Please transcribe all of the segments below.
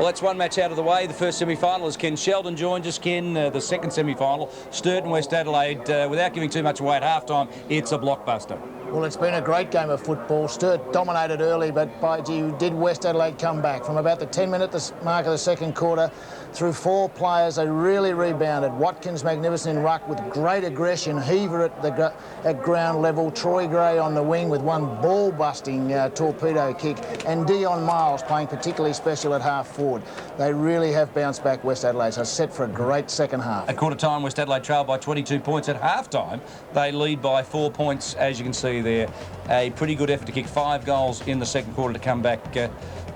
that's one match out of the way. The first semi-final is Ken Sheldon joins us. Ken, the second semi-final, Sturt and West Adelaide. Without giving too much away at half-time, it's a blockbuster. Well, it's been a great game of football. Sturt dominated early, but by gee, did West Adelaide come back. From about the 10-minute mark of the second quarter, through 4 players, they really rebounded. Watkins magnificent in ruck with great aggression. Heaver at ground level. Troy Gray on the wing with one ball-busting torpedo kick. And Dion Miles playing particularly special at half-forward. They really have bounced back, West Adelaide, so set for a great second half. At quarter-time, West Adelaide trail by 22 points. At half-time, they lead by 4 points, as you can see there. A pretty good effort to kick 5 goals in the second quarter to come back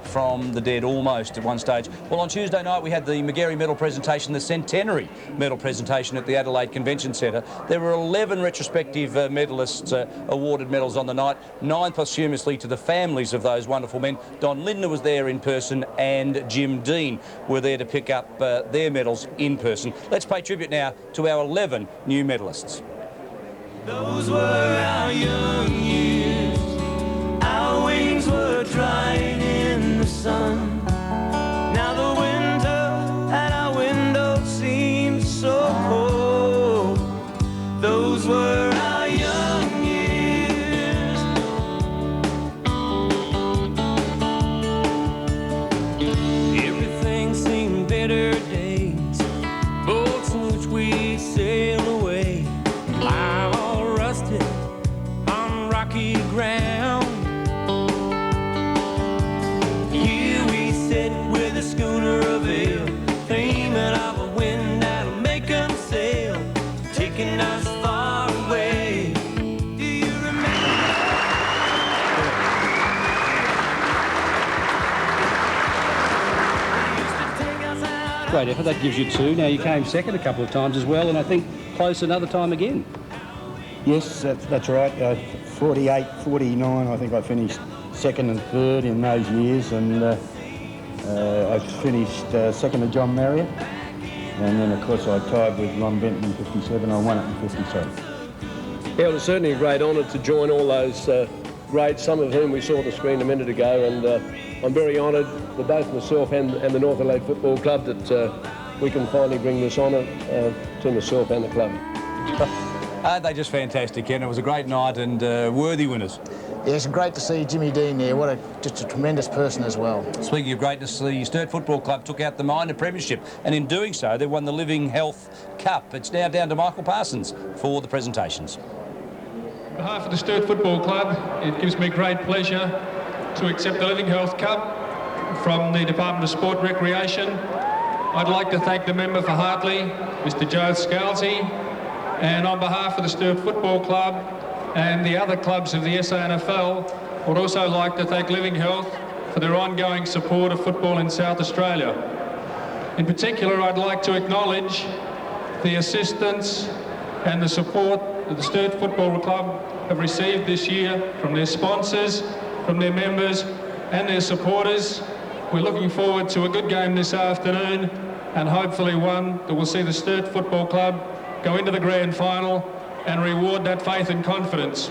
from the dead almost at one stage. Well, on Tuesday night we had the Magarey medal presentation, the centenary medal presentation at the Adelaide Convention Centre. There were 11 retrospective medalists awarded medals on the night, 9 posthumously to the families of those wonderful men. Don Lindner was there in person and Jim Dean were there to pick up their medals in person. Let's pay tribute now to our 11 new medalists. Those were our young years, our wings were drying in the sun. Now the winter at our window seems so cold. Those were our young years. Everything seemed better days, boats in which we sail away. On rocky ground, here we sit with a schooner of ale, dreaming of a wind that'll make them sail, taking us far away. Do you remember? Great effort, that gives you 2. Now you came second a couple of times as well, and I think close another time again. Yes, that's right. 48, 49, I think I finished second and third in those years, and I finished second to John Marriott, and then of course I tied with Ron Benton in 57. I won it in 57. Yeah, it was certainly a great honour to join all those greats, some of whom we saw on the screen a minute ago, and I'm very honoured for both myself and the North Adelaide Football Club that we can finally bring this honour to myself and the club. Aren't they just fantastic, Ken? It was a great night and worthy winners. Yes, and great to see Jimmy Dean there. Just a tremendous person as well. Speaking of greatness, the Sturt Football Club took out the minor premiership, and in doing so, they won the Living Health Cup. It's now down to Michael Parsons for the presentations. On behalf of the Sturt Football Club, it gives me great pleasure to accept the Living Health Cup from the Department of Sport and Recreation. I'd like to thank the member for Hartley, Mr. Joe Scalzi, and on behalf of the Sturt Football Club and the other clubs of the SANFL, I would also like to thank Living Health for their ongoing support of football in South Australia. In particular, I'd like to acknowledge the assistance and the support that the Sturt Football Club have received this year from their sponsors, from their members and their supporters. We're looking forward to a good game this afternoon, and hopefully one that will see the Sturt Football Club go into the grand final and reward that faith and confidence.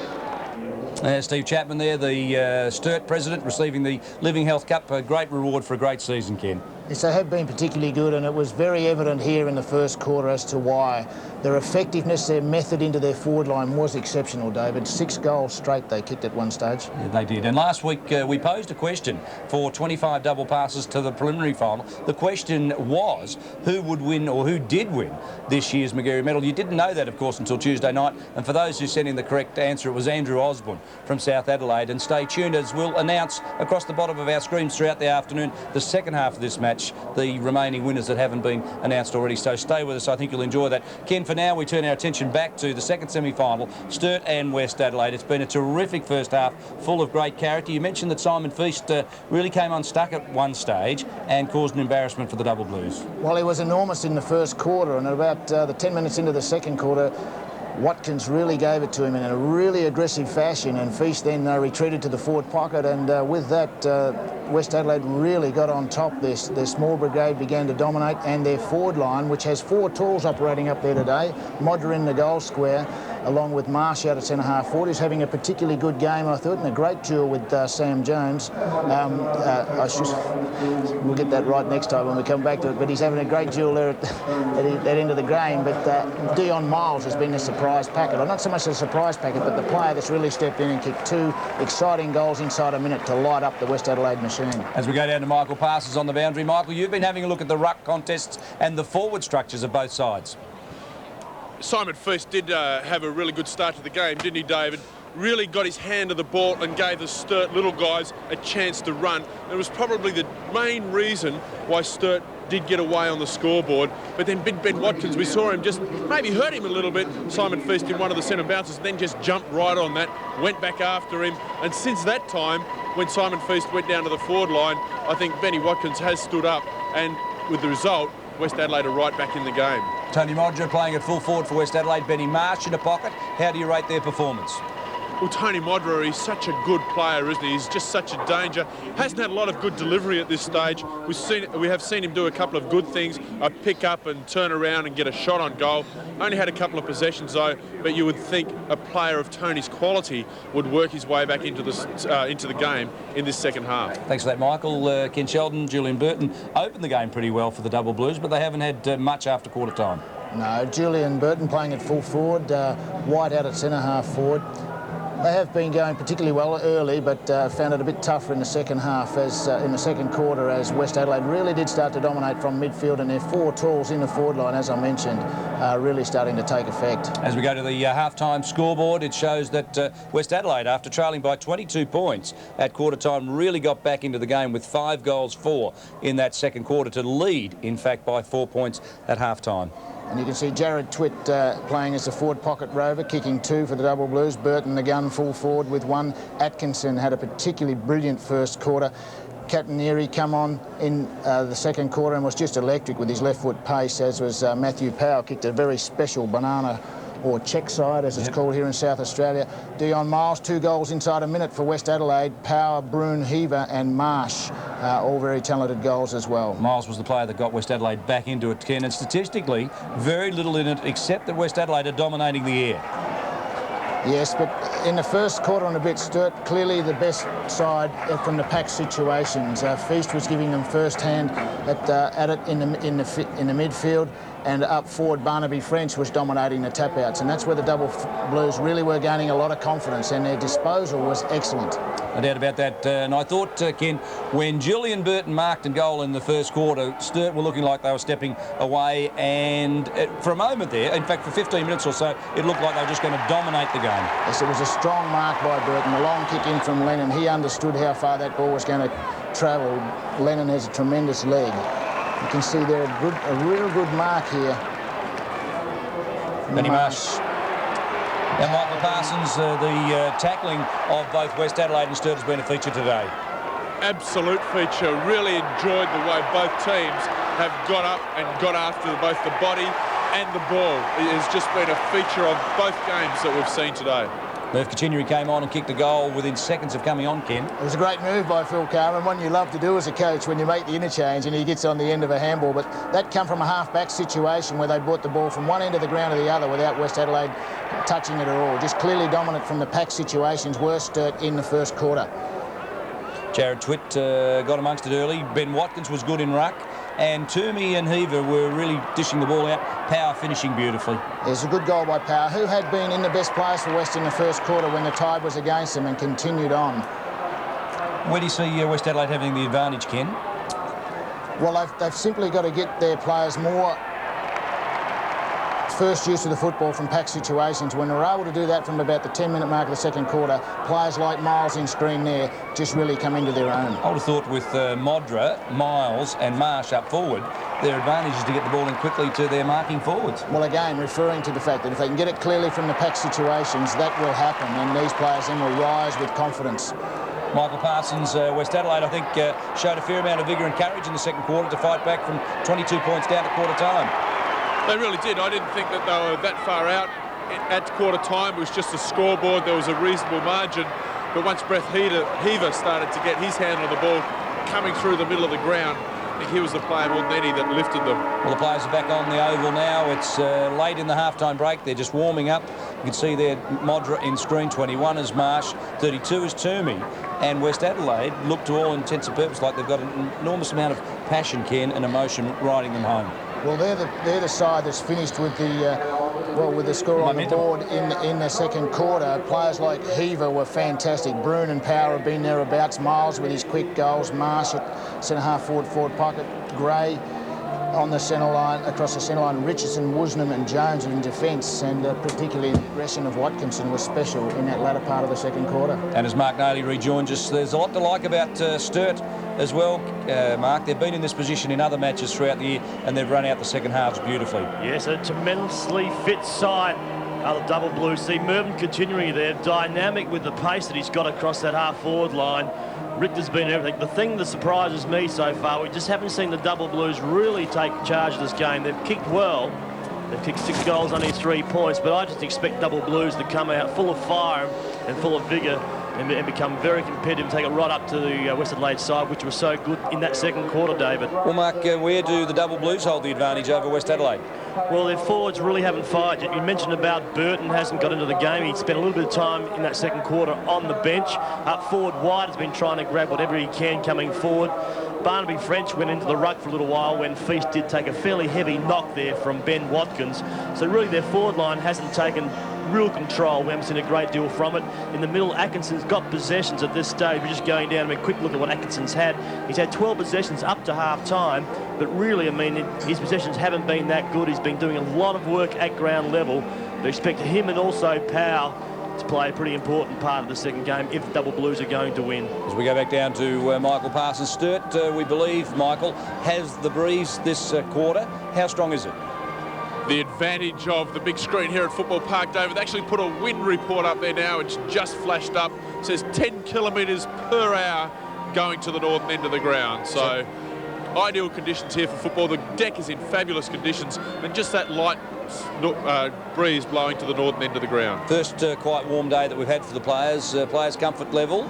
Steve Chapman there, the Sturt president, receiving the Living Health Cup. A great reward for a great season, Ken. Yes, they have been particularly good, and it was very evident here in the first quarter as to why. Their effectiveness, their method into their forward line was exceptional, David. 6 goals straight they kicked at one stage. Yeah, they did. And last week we posed a question for 25 double passes to the preliminary final. The question was who would win, or who did win, this year's Magarey medal. You didn't know that, of course, until Tuesday night. And for those who sent in the correct answer, it was Andrew Osborne from South Adelaide. And stay tuned as we'll announce across the bottom of our screens throughout the afternoon the second half of this match, the remaining winners that haven't been announced already. So stay with us. I think you'll enjoy that. Ken, for now we turn our attention back to the second semi-final, Sturt and West Adelaide. It's been a terrific first half, full of great character. You mentioned that Simon Feast really came unstuck at one stage and caused an embarrassment for the Double Blues. Well, he was enormous in the first quarter, and at about the 10 minutes into the second quarter, Watkins really gave it to him in a really aggressive fashion, and Feast then retreated to the forward pocket, and with that West Adelaide really got on top. Their small brigade began to dominate, and their forward line, which has 4 talls operating up there today, Modra in the goal square, along with Marsh out at centre-half forward, who's having a particularly good game, I thought, and a great duel with Sam Jones. We'll get that right next time when we come back to it, but he's having a great duel there at that end of the game. But Dion Miles has been a surprise packet, or not so much a surprise packet, but the player that's really stepped in and kicked 2 exciting goals inside a minute to light up the West Adelaide machine. As we go down to Michael Parsons on the boundary. Michael, you've been having a look at the ruck contests and the forward structures of both sides. Simon Feast did have a really good start to the game, didn't he, David? Really got his hand to the ball and gave the Sturt little guys a chance to run. It was probably the main reason why Sturt did get away on the scoreboard. But then Big Ben Watkins, we saw him just maybe hurt him a little bit. Simon Feast in one of the centre bounces, then just jumped right on that, went back after him. And since that time, when Simon Feast went down to the forward line, I think Benny Watkins has stood up, and with the result, West Adelaide are right back in the game. Tony Modra playing at full forward for West Adelaide. Benny Marsh in a pocket. How do you rate their performance? Well, Tony Modra, he's such a good player, isn't he? He's just such a danger. Hasn't had a lot of good delivery at this stage. We have seen him do a couple of good things, pick up and turn around and get a shot on goal. Only had a couple of possessions though, but you would think a player of Tony's quality would work his way back into the game in this second half. Thanks for that, Michael. Ken Sheldon, Julian Burton opened the game pretty well for the Double Blues, but they haven't had much after quarter time. No, Julian Burton playing at full forward, White out at centre-half forward. They have been going particularly well early, but found it a bit tougher in the second half, as in the second quarter, as West Adelaide really did start to dominate from midfield, and their 4 talls in the forward line, as I mentioned, are really starting to take effect. As we go to the half-time scoreboard, it shows that West Adelaide, after trailing by 22 points at quarter time, really got back into the game with 5 goals for in that second quarter to lead, in fact, by 4 points at half-time. And you can see Jared Twitt playing as a forward pocket rover, kicking 2 for the Double Blues. Burton the gun full forward with 1. Atkinson had a particularly brilliant first quarter. Cataneri come on in the second quarter and was just electric with his left foot pace, as was Matthew Powell, kicked a very special banana or check side, as it's called here in South Australia. Dion Miles, 2 goals inside a minute for West Adelaide. Power, Broon, Heaver and Marsh, all very talented goals as well. Miles was the player that got West Adelaide back into it, Ken, and statistically, very little in it, except that West Adelaide are dominating the air. Yes, but in the first quarter and a bit, Sturt clearly the best side from the pack situations. Feast was giving them first hand at it in the midfield, and up forward Barnaby French was dominating the tap outs, and that's where the Double Blues really were gaining a lot of confidence, and their disposal was excellent. No doubt about that. And I thought, Ken, when Julian Burton marked a goal in the first quarter, Sturt were looking like they were stepping away, and for a moment there, in fact for 15 minutes or so, it looked like they were just going to dominate the game. Yes, it was a strong mark by Burton, a long kick in from Lennon. He understood how far that ball was going to travel. Lennon has a tremendous leg. You can see there a real good mark here. Benny Marsh. And Michael Parsons, the tackling of both West Adelaide and Sturt has been a feature today. Absolute feature. Really enjoyed the way both teams have got up and got after both the body and the ball. It has just been a feature of both games that we've seen today. Murph Cachinneri came on and kicked a goal within seconds of coming on, Ken. It was a great move by Phil Carman, one you love to do as a coach when you make the interchange and he gets on the end of a handball. But that come from a half-back situation where they brought the ball from one end of the ground to the other without West Adelaide touching it at all. Just clearly dominant from the pack situations were Sturt in the first quarter. Jared Twitt got amongst it early. Ben Watkins was good in ruck. And Toomey and Heaver were really dishing the ball out. Power finishing beautifully. It's a good goal by Power, who had been in the best players for West in the first quarter when the tide was against them, and continued on. Where do you see West Adelaide having the advantage, Ken? Well, they've simply got to get their players more first use of the football from pack situations. When they're able to do that from about the 10-minute mark of the second quarter, players like Miles in screen there just really come into their own. I would have thought with Modra, Miles and Marsh up forward, their advantage is to get the ball in quickly to their marking forwards. Well, again, referring to the fact that if they can get it clearly from the pack situations, that will happen, and these players then will rise with confidence. Michael Parsons, West Adelaide, I think, showed a fair amount of vigour and courage in the second quarter to fight back from 22 points down to quarter time. They really did. I didn't think that they were that far out at quarter time, it was just a scoreboard. There was a reasonable margin. But once Brett Heaver started to get his hand on the ball, coming through the middle of the ground, I think he was the player more than any that lifted them. Well, the players are back on the oval now. It's late in the half-time break. They're just warming up. You can see there Modra in screen. 21 is Marsh, 32 is Toomey. And West Adelaide look to all intents and purposes like they've got an enormous amount of passion, Ken, and emotion riding them home. Well, they're the side that's finished with the score on the board in the second quarter. Players like Heaver were fantastic. Broon and Power have been thereabouts. Miles with his quick goals. Marsh at centre-half forward pocket. Gray on the centre line, across the centre line. Richardson, Woosnam and Jones in defence, and particularly the aggression of Watkinson was special in that latter part of the second quarter. And as Mark Nayley rejoins us, there's a lot to like about Sturt as well, Mark. They've been in this position in other matches throughout the year, and they've run out the second halves beautifully. Yes, a tremendously fit side. The double blues. See Mervyn continuing there, dynamic with the pace that he's got across that half-forward line. Richter's been everything. The thing that surprises me so far, we just haven't seen the double blues really take charge of this game. They've kicked well. They've kicked 6 goals, only 3 points, but I just expect double blues to come out full of fire and full of vigour and become very competitive, take it right up to the West Adelaide side, which was so good in that second quarter, David. Well, Mark, where do the double blues hold the advantage over West Adelaide? Well, their forwards really haven't fired yet. You mentioned about Burton hasn't got into the game. He spent a little bit of time in that second quarter on the bench. Up forward, White has been trying to grab whatever he can coming forward. Barnaby French went into the ruck for a little while when Feast did take a fairly heavy knock there from Ben Watkins. So really their forward line hasn't taken real control. We haven't seen a great deal from it. In the middle, Atkinson's got possessions at this stage. We're just going down and a quick look at what Atkinson's had. He's had 12 possessions up to half-time, but really, I mean, his possessions haven't been that good. He's been doing a lot of work at ground level. They expect him and also Powell to play a pretty important part of the second game if the double blues are going to win. As we go back down to Michael Parsons, Sturt, we believe, Michael, has the breeze this quarter. How strong is it? The advantage of the big screen here at Football Park, David. They actually put a wind report up there now. It's just flashed up. It says 10 kilometres per hour going to the northern end of the ground. So ideal conditions here for football. The deck is in fabulous conditions, and just that light breeze blowing to the northern end of the ground. First quite warm day that we've had for the players. Players' comfort level?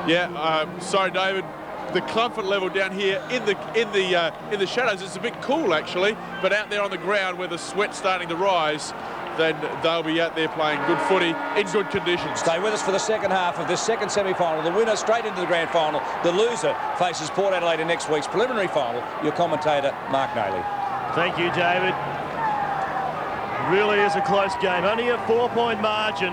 Yeah, sorry, David. The comfort level down here in the shadows is a bit cool actually, but out there on the ground where the sweat's starting to rise, then they'll be out there playing good footy in good conditions. Stay with us for the second half of this second semi-final. The winner straight into the grand final. The loser faces Port Adelaide in next week's preliminary final. Your commentator, Mark Nayley. Thank you, David. Really is a close game. Only a 4-point margin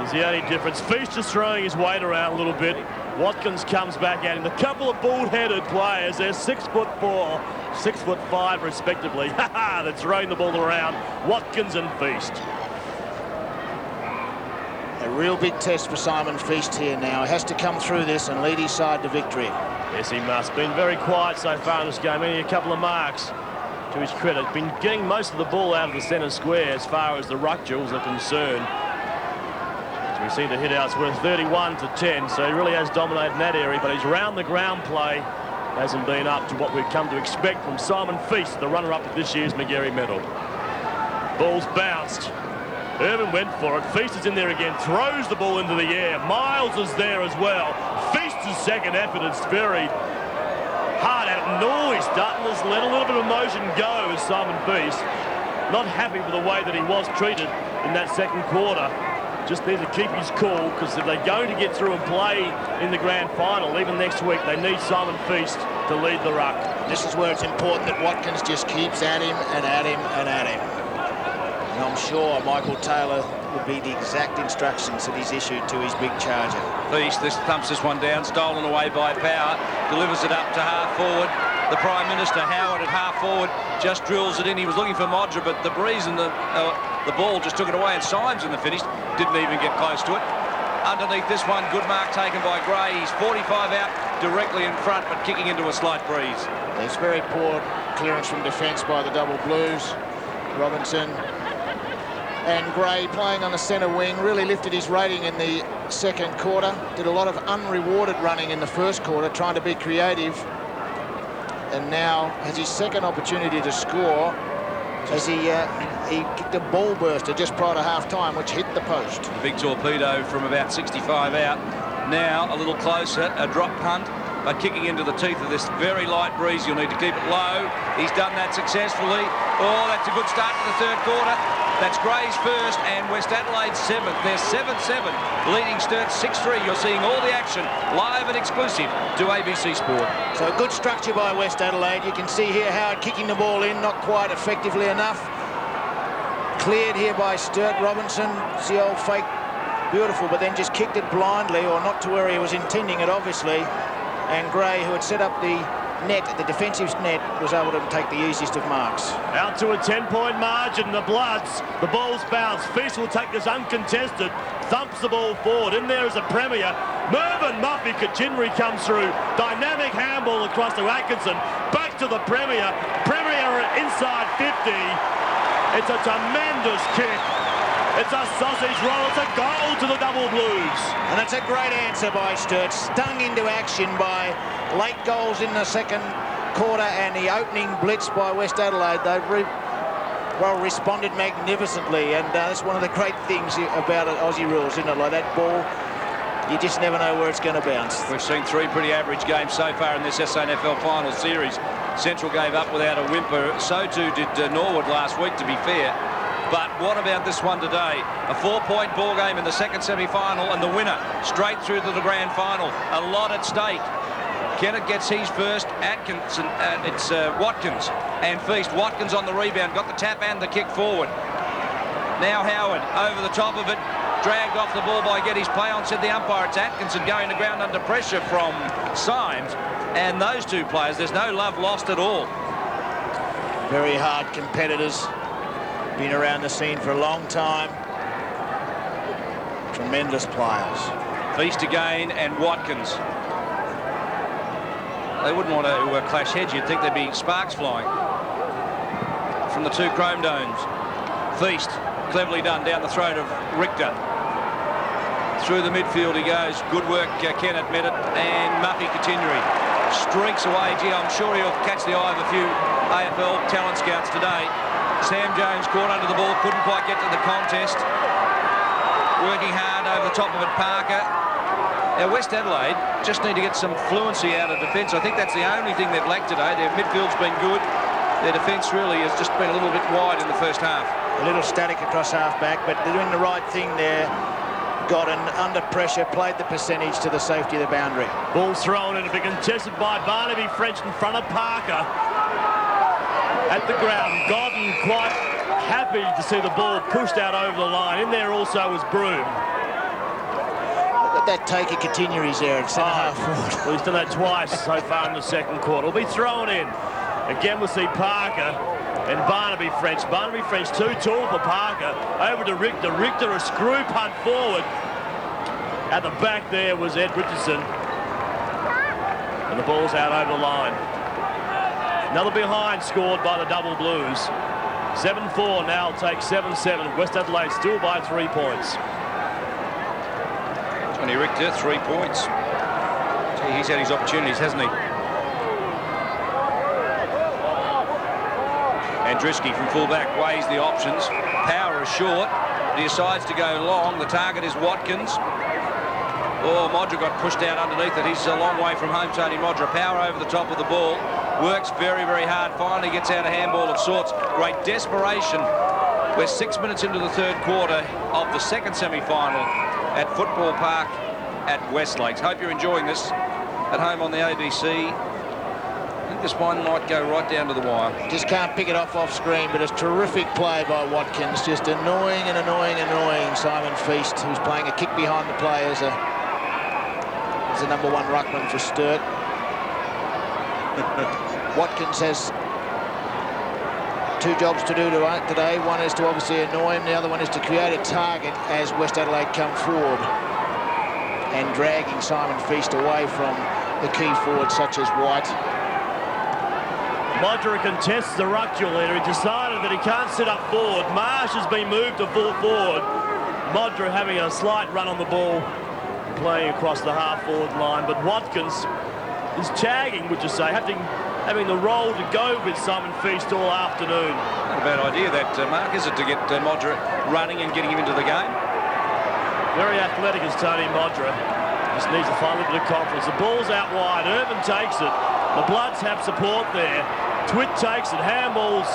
is the only difference. Feast just throwing his weight around a little bit. Watkins comes back at him. The couple of bald-headed players, they're 6'4", 6'5", respectively. They're throwing the ball around. Watkins and Feast. A real big test for Simon Feast here now. He has to come through this and lead his side to victory. Yes, he must. Been very quiet so far in this game. Only a couple of marks to his credit. Been getting most of the ball out of the centre square as far as the ruck duels are concerned. We see the hit-outs worth 31-10, so he really has dominated in that area, but his round-the-ground play hasn't been up to what we've come to expect from Simon Feast, the runner-up of this year's Magarey medal. Ball's bounced. Irvin went for it. Feast is in there again, throws the ball into the air. Miles is there as well. Feast's second effort is very hard at it. No, he's starting to let a little bit of motion go as Simon Feast. Not happy with the way that he was treated in that second quarter. Just there to keep his cool, because if they're going to get through and play in the grand final, even next week, they need Simon Feast to lead the ruck. This is where it's important that Watkins just keeps at him and at him and at him. And I'm sure Michael Taylor will be the exact instructions that he's issued to his big charger. Feast, this thumps this one down, stolen away by Power, delivers it up to half forward. The Prime Minister, Howard, at half forward, just drills it in. He was looking for Modra, but the breeze and the ball just took it away, and Symes in the finish didn't even get close to it. Underneath this one, good mark taken by Gray. He's 45 out, directly in front, but kicking into a slight breeze. There's very poor clearance from defence by the double blues. Robinson and Gray playing on the centre wing really lifted his rating in the second quarter. Did a lot of unrewarded running in the first quarter, trying to be creative. And now has his second opportunity to score. as he kicked a ball burster just prior to half-time, which hit the post. The big torpedo from about 65 out. Now a little closer, a drop punt, but kicking into the teeth of this very light breeze. You'll need to keep it low. He's done that successfully. Oh, that's a good start to the third quarter. That's Gray's first and West Adelaide's 7th. They're 7-7, leading Sturt 6-3. You're seeing all the action live and exclusive to ABC Sport. So good structure by West Adelaide. You can see here Howard kicking the ball in, not quite effectively enough. Cleared here by Sturt. Robinson, it's the old fake, beautiful, but then just kicked it blindly, or not to where he was intending it, obviously. And Gray, who had set up the net, the defensive net, was able to take the easiest of marks. Out to a 10-point margin, the Bloods. The ball's bounced. Feast will take this uncontested, thumps the ball forward. In there is a Premier. Mervyn Muffy Kachinri comes through. Dynamic handball across to Atkinson. Back to the Premier. Premier inside 50. It's a tremendous kick. It's a sausage roll. It's a goal to the Double Blues. And that's a great answer by Sturt. Stung into action by late goals in the second quarter and the opening blitz by West Adelaide. They've responded magnificently, and that's one of the great things about Aussie rules, isn't it? Like that ball, you just never know where it's going to bounce. We've seen 3 pretty average games so far in this SANFL final series. Central gave up without a whimper. So too did Norwood last week, to be fair. But what about this one today? A 4-point ball game in the second semi-final, and the winner straight through to the grand final. A lot at stake. Kennett gets his first. Atkinson, it's Watkins and Feast. Watkins on the rebound, got the tap and the kick forward. Now Howard over the top of it, dragged off the ball by Getty's play on, said the umpire. It's Atkinson going to ground under pressure from Symes. And those two players, there's no love lost at all. Very hard competitors. Been around the scene for a long time. Tremendous players. Feast again and Watkins. They wouldn't want to clash heads. You'd think there'd be sparks flying from the two chrome domes. Feast, cleverly done down the throat of Richter. Through the midfield he goes. Good work, Kennett met it, and Muffy Kachinri streaks away. Gee, I'm sure he'll catch the eye of a few AFL talent scouts today. Sam Jones caught under the ball, couldn't quite get to the contest. Working hard over the top of it, Parker. Now, West Adelaide just need to get some fluency out of defence. I think that's the only thing they've lacked today. Their midfield's been good. Their defence really has just been a little bit wide in the first half. A little static across half-back, but they're doing the right thing there. Got an under pressure, played the percentage to the safety of the boundary. Ball's thrown in to be contested by Barnaby French in front of Parker. At the ground, Godden quite happy to see the ball pushed out over the line. In there also was Broom. Look at that take of Kachinri's there at centre-half forward. Well, he's done that twice so far in the second quarter. Will be thrown in. Again, we'll see Parker and Barnaby French. Barnaby French too tall for Parker. Over to Richter. Richter a screw punt forward. At the back there was Ed Richardson. And the ball's out over the line. Another behind scored by the Double Blues. 7-4 now takes 7-7. West Adelaide still by 3 points. Johnny Richter, 3 points. Gee, he's had his opportunities, hasn't he? Andruski from fullback weighs the options. Power is short. He decides to go long. The target is Watkins. Oh, Modra got pushed out underneath it. He's a long way from home, Tony Modra. Power over the top of the ball. Works very, very hard. Finally gets out a handball of sorts. Great desperation. We're 6 minutes into the third quarter of the second semi-final at Football Park at Westlakes. Hope you're enjoying this at home on the ABC. I think this one might go right down to the wire. Just can't pick it off screen, but it's terrific play by Watkins. Just annoying and annoying and annoying Simon Feast, who's playing a kick behind the play as a number 1 ruckman for Sturt. Watkins has 2 jobs to do today. One is to obviously annoy him. The other one is to create a target as West Adelaide come forward and dragging Simon Feast away from the key forwards such as White. Modra contests the ruck duel there. He decided that he can't sit up forward. Marsh has been moved to full forward. Modra having a slight run on the ball, playing across the half-forward line. But Watkins is tagging, would you say, having the role to go with Simon Feast all afternoon. a bad idea, that, Mark, is it, to get Modra running and getting him into the game? Very athletic is Tony Modra. Just needs to find a little bit of confidence. The ball's out wide. Irvin takes it. The Bloods have support there. Twitt takes it. Handballs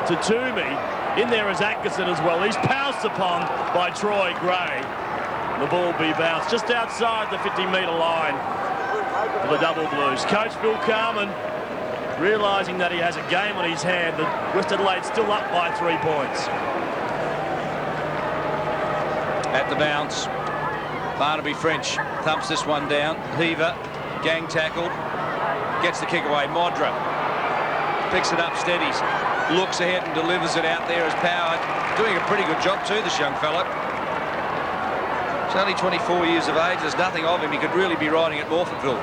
to Toomey. In there is Atkinson as well. He's pounced upon by Troy Gray. The ball be bounced just outside the 50-metre line for the Double Blues. Coach Bill Carman realising that he has a game on his hand. The West Adelaide still up by 3 points. At the bounce, Barnaby French thumps this one down. Heaver, gang tackled, gets the kick away. Modra picks it up, steadies, looks ahead and delivers it out there as Power. Doing a pretty good job too, this young fellow. He's only 24 years of age. There's nothing of him. He could really be riding at Morphettville.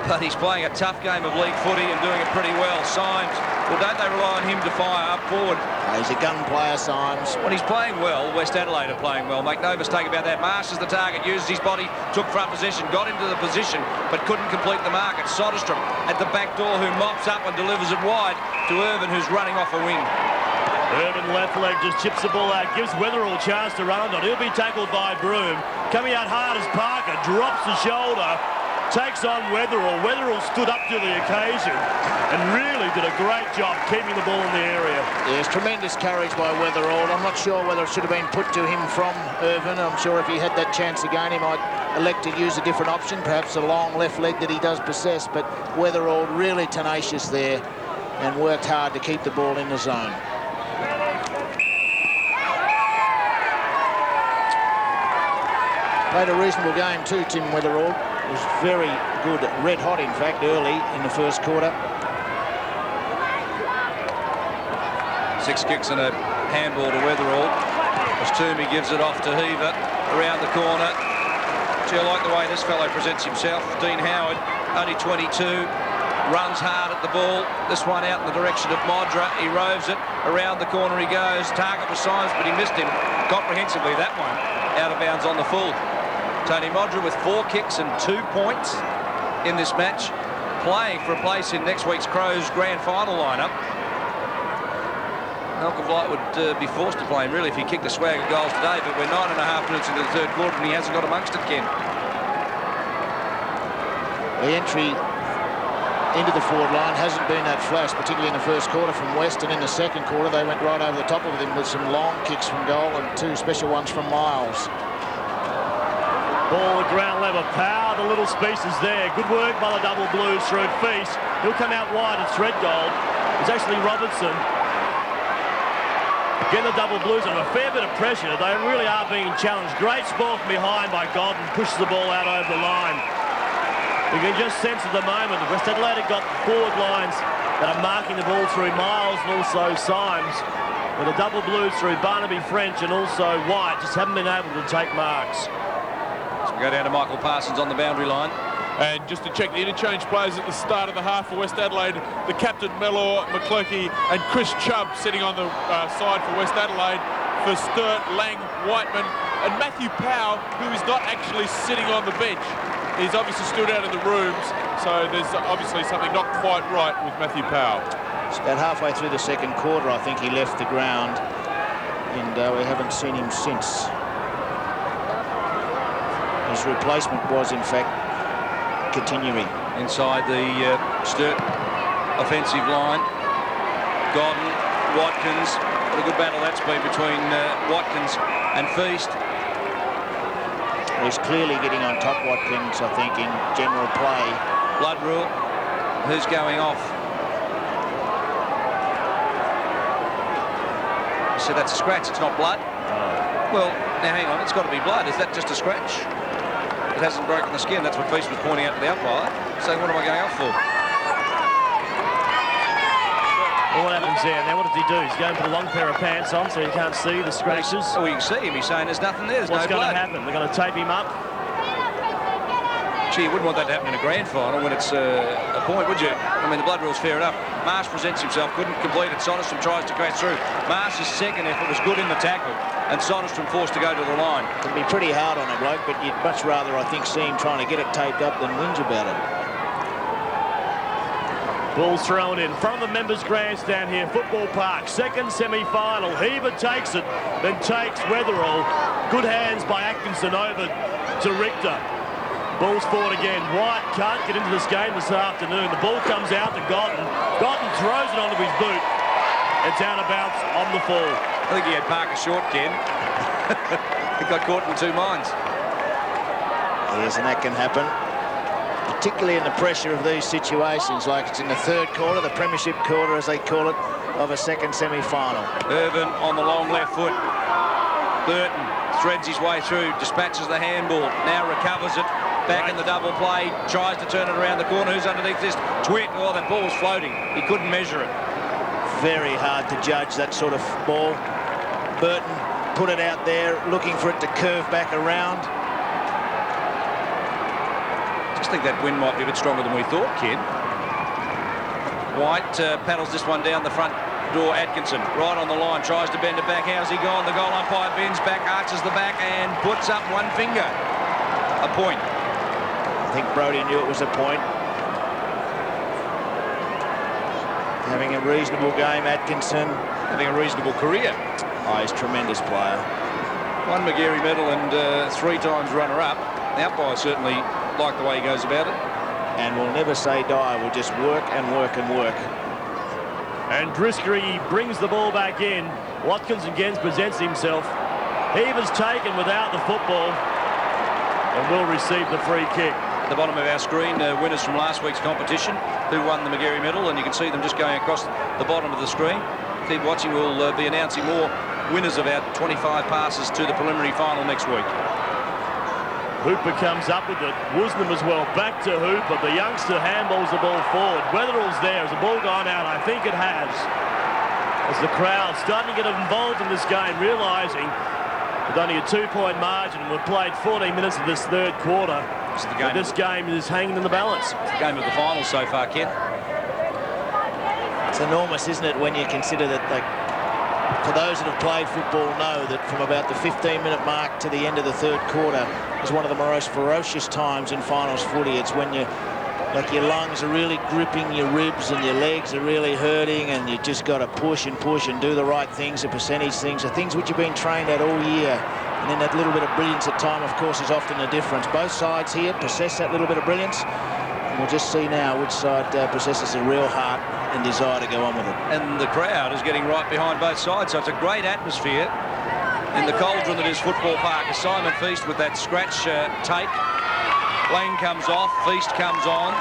But he's playing a tough game of league footy and doing it pretty well. Symes, well, don't they rely on him to fire up forward? He's a gun player, Symes. When he's playing well, West Adelaide are playing well. Make no mistake about that. Marsh is the target, uses his body, took front position, got into the position, but couldn't complete the mark. It's Soderstrom at the back door who mops up and delivers it wide to Irvin, who's running off a wing. Irvin left leg just chips the ball out, gives Weatherall a chance to run on. He'll be tackled by Broome. Coming out hard as Parker drops the shoulder, takes on Weatherall. Weatherall stood up to the occasion and really did a great job keeping the ball in the area. Yes, tremendous courage by Weatherall. I'm not sure whether it should have been put to him from Irvin. I'm sure if he had that chance again, he might elect to use a different option, perhaps a long left leg that he does possess, but Weatherall really tenacious there and worked hard to keep the ball in the zone. Played a reasonable game too, Tim Weatherall. Was very good, red hot in fact, early in the first quarter. 6 kicks and a handball to Weatherall as Toomey gives it off to Heaver around the corner. Gee, I like the way this fellow presents himself. Dean Howard, only 22, runs hard at the ball. This one out in the direction of Modra. He roves it around the corner. He goes. Target was Symes, but he missed him comprehensively. That one out of bounds on the full. Tony Modra with 4 kicks and 2 points in this match, playing for a place in next week's Crows grand final lineup. Malcolm Blight would be forced to play him really if he kicked a swag of goals today, but we're 9.5 minutes into the third quarter and he hasn't got amongst it, Ken. The entry into the forward line hasn't been that flash, particularly in the first quarter from West, and in the second quarter they went right over the top of him with some long kicks from goal and 2 special ones from Miles. Ball at ground level. Power, the little space is there. Good work by the Double Blues through Feast. He'll come out wide. It's Redgold. It's actually Robertson. Again, the Double Blues under a fair bit of pressure. They really are being challenged. Great sport from behind by Godden. Pushes the ball out over the line. You can just sense at the moment that West Adelaide have got forward lines that are marking the ball through Miles and also Symes. With the Double Blues through Barnaby French and also White just haven't been able to take marks. So we go down to Michael Parsons on the boundary line. And just to check the interchange players at the start of the half for West Adelaide, the captain Mellor, McClurky and Chris Chubb sitting on the side for West Adelaide. For Sturt, Lang, Whiteman and Matthew Powell, who is not actually sitting on the bench. He's obviously stood out in the rooms, so there's obviously something not quite right with Matthew Powell. It's about halfway through the second quarter, I think he left the ground, and we haven't seen him since. His replacement was, in fact, continuing. Inside the Sturt offensive line. Godden, Watkins. What a good battle that's been between Watkins and Feast. He's clearly getting on top, Watkins, I think, in general play. Blood rule. Who's going off? You said that's a scratch, it's not blood? Well, now hang on, it's got to be blood. Is that just a scratch? It hasn't broken the skin. That's what Feast was pointing out to the umpire, saying, what am I going off for? Well, what happens there? Now, what does he do? He's going to put a long pair of pants on so you can't see the scratches. Oh, you can see him. He's saying there's nothing there. There's What's no going blood. to happen? They're going to tape him up. Gee, you wouldn't want that to happen in a grand final when it's a point, would you? I mean, the blood rule's fair enough. Marsh presents himself, couldn't complete it. Soderstrom tries to crash through. Marsh's second effort was good in the tackle, and Soderstrom forced to go to the line. Can be pretty hard on a bloke, but you'd much rather, I think, see him trying to get it taped up than whinge about it. Ball's thrown in front of the members' grandstand here, Football Park. Second semi-final. Heaver takes it, then takes Weatherall. Good hands by Atkinson over to Richter. Ball's forward again. White can't get into this game this afternoon. The ball comes out to Gotten. Gotten throws it onto his boot. It's out of bounds on the fall. I think he had Parker short, Ken. He got caught in two minds. Yes, and that can happen, particularly in the pressure of these situations, like it's in the third quarter, the premiership quarter, as they call it, of a second semi-final. Irvin on the long left foot. Burton threads his way through, dispatches the handball, now recovers it. Back in the double play, tries to turn it around the corner. Who's underneath this? Twit. Oh, that ball's floating. He couldn't measure it. Very hard to judge that sort of ball. Burton put it out there, looking for it to curve back around. Just think that wind might be a bit stronger than we thought, kid. White paddles this one down the front door. Atkinson right on the line, tries to bend it back. How's he gone? The goal umpire bends back, arches the back and puts up one finger. A point. I think Brodie knew it was a point. Having a reasonable game, Atkinson. Having a reasonable career. Oh, he's a tremendous player. Won Magarey medal and 3 times runner-up. The umpire certainly liked the way he goes about it. And we'll never say die. We'll just work and work and work. And Driscoll brings the ball back in. Watkins again presents himself. Heaver's taken without the football and will receive the free kick. At the bottom of our screen, winners from last week's competition who won the Magarey medal, and you can see them just going across the bottom of the screen. Keep watching. We'll be announcing more winners of our 25 passes to the preliminary final next week. Hooper comes up with it. Woosnam as well. Back to Hooper. The youngster handballs the ball forward. Weatherall's there. Has the ball gone out? I think it has. As the crowd starting to get involved in this game, realising with only a 2-point margin, we've played 14 minutes of this third quarter. This game is hanging in the balance. It's the game of the final so far, Ken. It's enormous, isn't it, when you consider that for those that have played football know that from about the 15-minute mark to the end of the third quarter is one of the most ferocious times in finals footy. It's when your lungs are really gripping your ribs and your legs are really hurting, and you just got to push and do the right things, the percentage things, the things which you've been trained at all year. And then that little bit of brilliance at time, of course, is often the difference. Both sides here possess that little bit of brilliance. And we'll just see now which side possesses a real heart and desire to go on with it. And the crowd is getting right behind both sides, so it's a great atmosphere in the cauldron that is Football Park. Simon Feast with that scratch tape. Lang comes off, Feast comes on.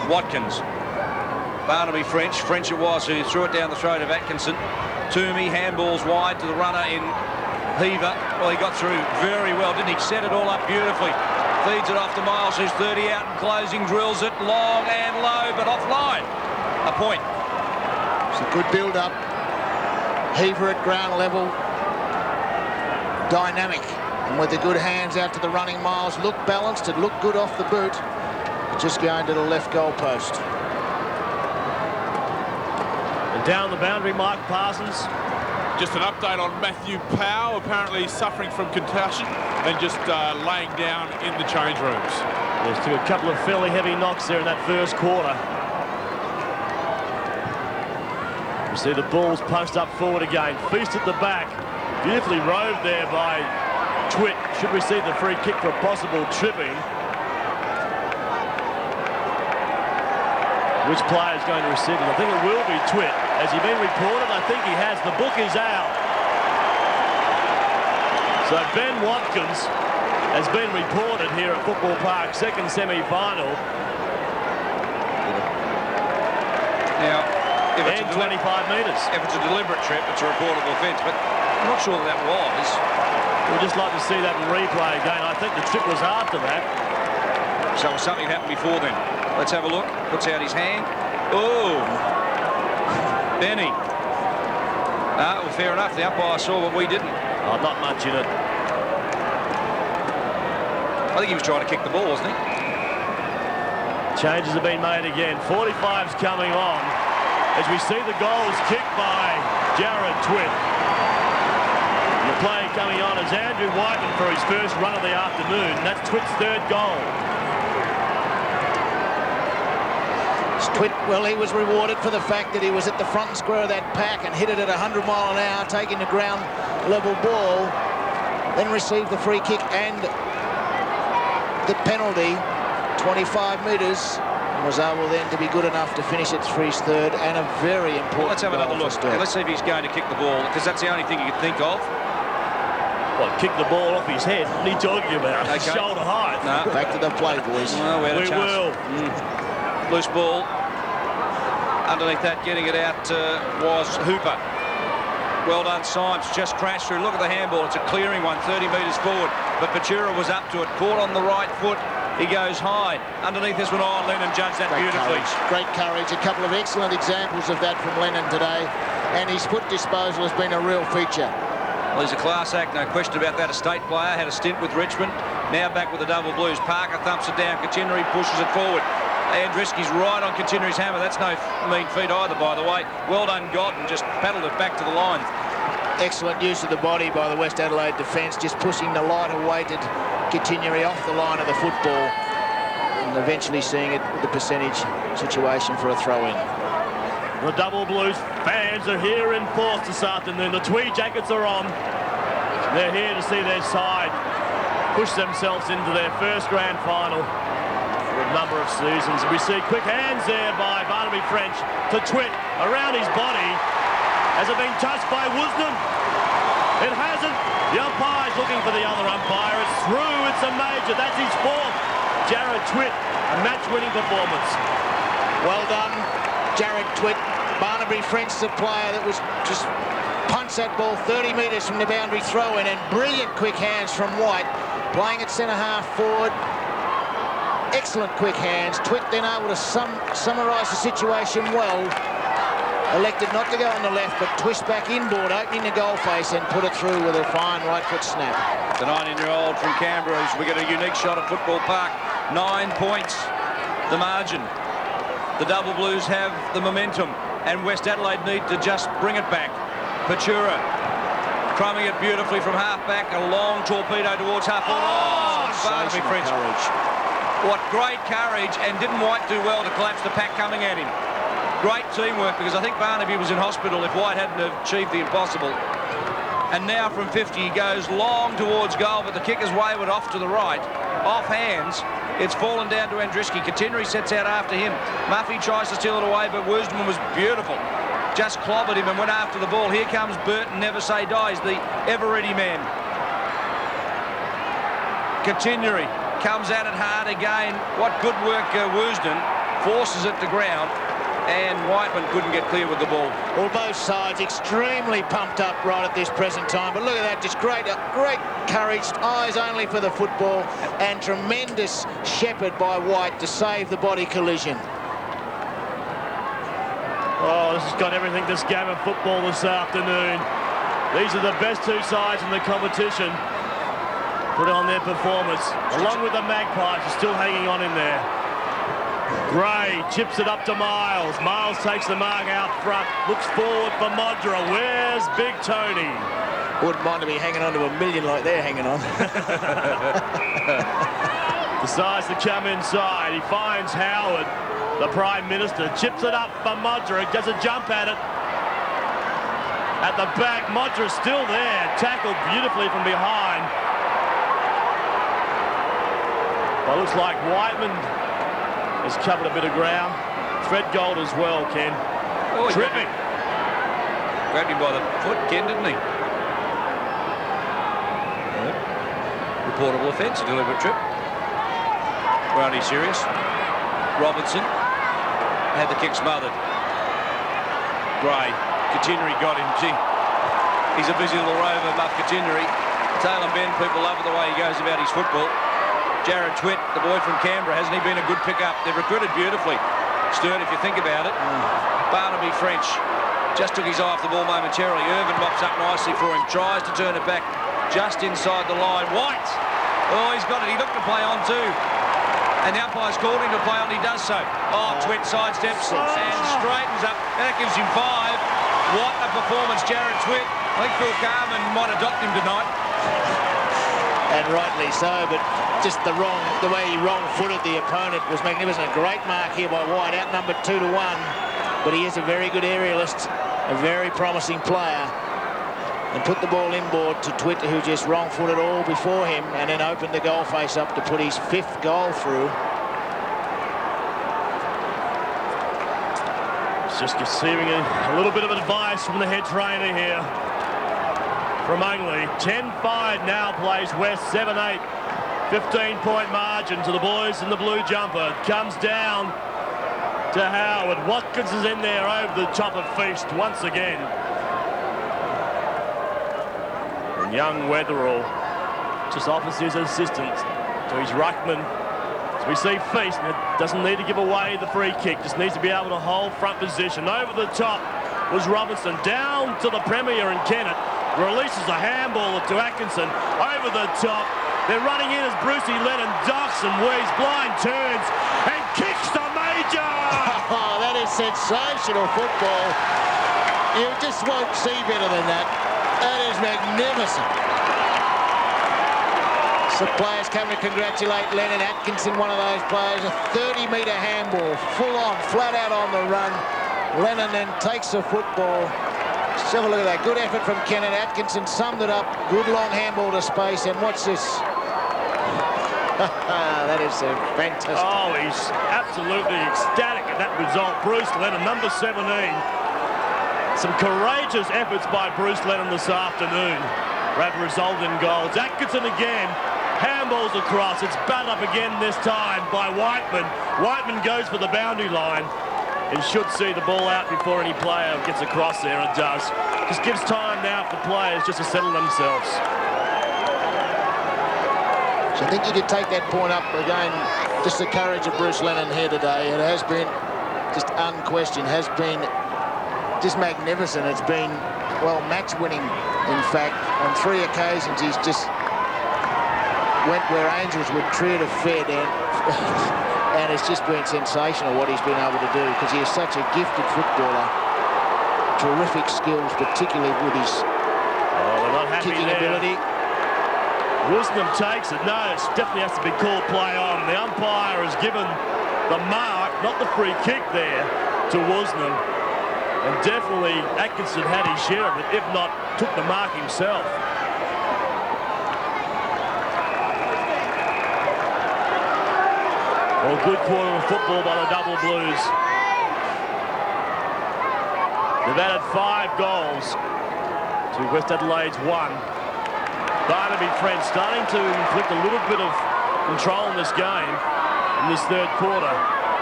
Watkins. Barnaby French it was, who threw it down the throat of Atkinson. Toomey handballs wide to the runner in Heaver. Well, he got through very well, didn't he? Set it all up beautifully. Feeds it off to Miles, who's 30 out and closing, drills it long and low, but offline. A point. It's a good build-up. Heaver at ground level. Dynamic. And with the good hands out to the running Miles, looked balanced, it looked good off the boot. Just going to the left goal post. And down the boundary, Mike Parsons. Just an update on Matthew Powell, apparently suffering from concussion and just laying down in the change rooms. There's took a couple of fairly heavy knocks there in that first quarter. You see the ball's post up forward again. Feast at the back. Beautifully rowed there by Twit. Should receive the free kick for a possible tripping. Which player is going to receive it? I think it will be Twit. Has he been reported? I think he has. The book is out. So Ben Watkins has been reported here at Football Park, second semi-final. Now, if it's 25 metres. If it's a deliberate trip, it's a reportable offence, but I'm not sure that was. We'd just like to see that in replay again. I think the trip was after that. So something happened before then. Let's have a look. Puts out his hand. Oh, Benny. Well, fair enough. The umpire saw what we didn't. Oh, not much in it. I think he was trying to kick the ball, wasn't he? Changes have been made again. 45's coming on as we see the goals kicked by Jared Twit. The play coming on is Andrew Whiteman for his first run of the afternoon. That's Twitt's third goal. Twitt, well, he was rewarded for the fact that he was at the front and square of that pack and hit it at 100 mile an hour, taking the ground level ball, then received the free kick and the penalty, 25 metres, and was able then to be good enough to finish it for his third and a very important Let's have another look. Let's see if he's going to kick the ball, because that's the only thing you could think of. What, kick the ball off his head? What are you talking about? Okay. Shoulder height. No. Back to the play, boys. Well, we will. Loose ball. Underneath that, getting it out was Hooper. Well done, Symes. Just crashed through. Look at the handball. It's a clearing one, 30 metres forward. But Patura was up to it. Caught on the right foot. He goes high. Underneath this one, Lennon judged that beautifully. Great courage. A couple of excellent examples of that from Lennon today. And his foot disposal has been a real feature. Well, he's a class act, no question about that. A state player, had a stint with Richmond. Now back with the double blues. Parker thumps it down. Kachinery pushes it forward. Andriski's right on Kachinery's hammer. That's no mean feat either, by the way. Well done, Godden. Just paddled it back to the line. Excellent use of the body by the West Adelaide defence, just pushing the lighter-weighted Kachinery off the line of the football and eventually seeing it with the percentage situation for a throw-in. The double blues fans are here in force this afternoon. The Tweed Jackets are on. They're here to see their side push themselves into their first grand final for a number of seasons. We see quick hands there by Barnaby French to Twitt around his body. Has it been touched by Woosnam? It hasn't. The umpire's looking for the other umpire. It's through. It's a major. That's his fourth. Jared Twitt, a match-winning performance. Well done, Jared Twitt. Barnaby French, the player that was just punched that ball 30 metres from the boundary throw-in, and brilliant quick hands from White, playing at centre-half forward. Excellent quick hands. Twitt then able to summarise the situation well. Elected not to go on the left, but twist back inboard, opening the goal face and put it through with a fine right foot snap. The 19-year-old from Canberra, we get a unique shot at Football Park. 9 points, the margin. The double blues have the momentum, and West Adelaide need to just bring it back. Patura crumbing it beautifully from half-back, a long torpedo towards half-forward. Oh, Barnaby French. What great courage, and didn't White do well to collapse the pack coming at him? Great teamwork, because I think Barnaby was in hospital if White hadn't achieved the impossible. And now from 50 he goes long towards goal, but the kick is wayward off to the right, off hands. It's fallen down to Andriski. Kachinery sets out after him. Muffy tries to steal it away, but Woosnam was beautiful. Just clobbered him and went after the ball. Here comes Burton, never say die. He's the ever-ready man. Kachinery comes at it hard again. What good work, Woosnam forces it to ground, and Whiteman couldn't get clear with the ball. Well, both sides extremely pumped up right at this present time, but look at that, just great courage, eyes only for the football, and tremendous shepherd by White to save the body collision. Oh, this has got everything, this game of football this afternoon. These are the best two sides in the competition. Put on their performance, along with the Magpies, are still hanging on in there. Gray chips it up to Miles. Miles takes the mark out front, looks forward for Modra. Where's Big Tony? Wouldn't mind to be hanging on to a million like they're hanging on. Decides to come inside. He finds Howard, the Prime Minister, chips it up for Modra. Does a jump at it. At the back, Modra's still there, tackled beautifully from behind. Well, looks like Whiteman has covered a bit of ground. Threadgold as well, Ken. Oh, Tripping. Grabbed him by the foot, Ken, didn't he? Reportable offence, a deliberate trip. Brownie serious. Robertson had the kick smothered. Gray. Kachinery got him. Gee, he's a busy little rover, Muff Kachinery. Tail and bend, people love the way he goes about his football. Jared Twitt, the boy from Canberra, hasn't he been a good pickup? They've recruited beautifully. Sturt, if you think about it. Barnaby French just took his eye off the ball momentarily. Irvin mops up nicely for him, tries to turn it back just inside the line. White! Oh, he's got it. He looked to play on too. And the umpire's called him to play on. He does so. Oh, Twitt sidesteps and straightens up. That gives him 5. What a performance, Jared Twitt. I think Phil Carman might adopt him tonight. And rightly so, but just the way he wrong-footed the opponent was magnificent. A great mark here by White, outnumbered 2-1, but he is a very good aerialist, a very promising player, and put the ball inboard to Twitter, who just wrong-footed all before him, and then opened the goal face up to put his 5th goal through. It's just receiving a little bit of advice from the head trainer here. From only 10-5 now plays West, 7-8. 15-point margin to the boys in the blue jumper. It comes down to Howard. Watkins is in there over the top of Feast once again. And young Weatherall just offers his assistance to his ruckman. As we see Feast, and it doesn't need to give away the free kick, just needs to be able to hold front position. Over the top was Robinson, down to the Premier and Kennett. Releases a handball to Atkinson. Over the top. They're running in as Brucey Lennon ducks and weaves, blind turns and kicks the major. Oh, that is sensational football. You just won't see better than that. That is magnificent. Some players come to congratulate Lennon. Atkinson, one of those players. A 30-metre handball, full on, flat out on the run. Lennon then takes the football. Just have a look at that. Good effort from Kennett. Atkinson summed it up. Good long handball to space. And what's this? That is fantastic. Oh, he's absolutely ecstatic at that result. Bruce Lennon, number 17. Some courageous efforts by Bruce Lennon this afternoon have resulted in goals. Atkinson again. Handballs across. It's batted up again this time by Whiteman. Whiteman goes for the boundary line. And should see the ball out before any player gets across there, and it does. Just gives time now for players just to settle themselves. So I think you could take that point up again. Just the courage of Bruce Lennon here today. It has been just unquestioned, has been just magnificent. It's been, well, match-winning, in fact. On 3 occasions, he's just went where angels were treated or fed, and it's just been sensational what he's been able to do, because he is such a gifted footballer. Terrific skills, particularly with his kicking ability. Woosnam takes it. No, it definitely has to be called play on. The umpire has given the mark, not the free kick there, to Woosnam. And definitely Atkinson had his share of it, if not took the mark himself. Well, good quarter of football by the Double Blues. They've added 5 goals to West Adelaide's 1. Barnaby French starting to inflict a little bit of control in this game in this 3rd quarter.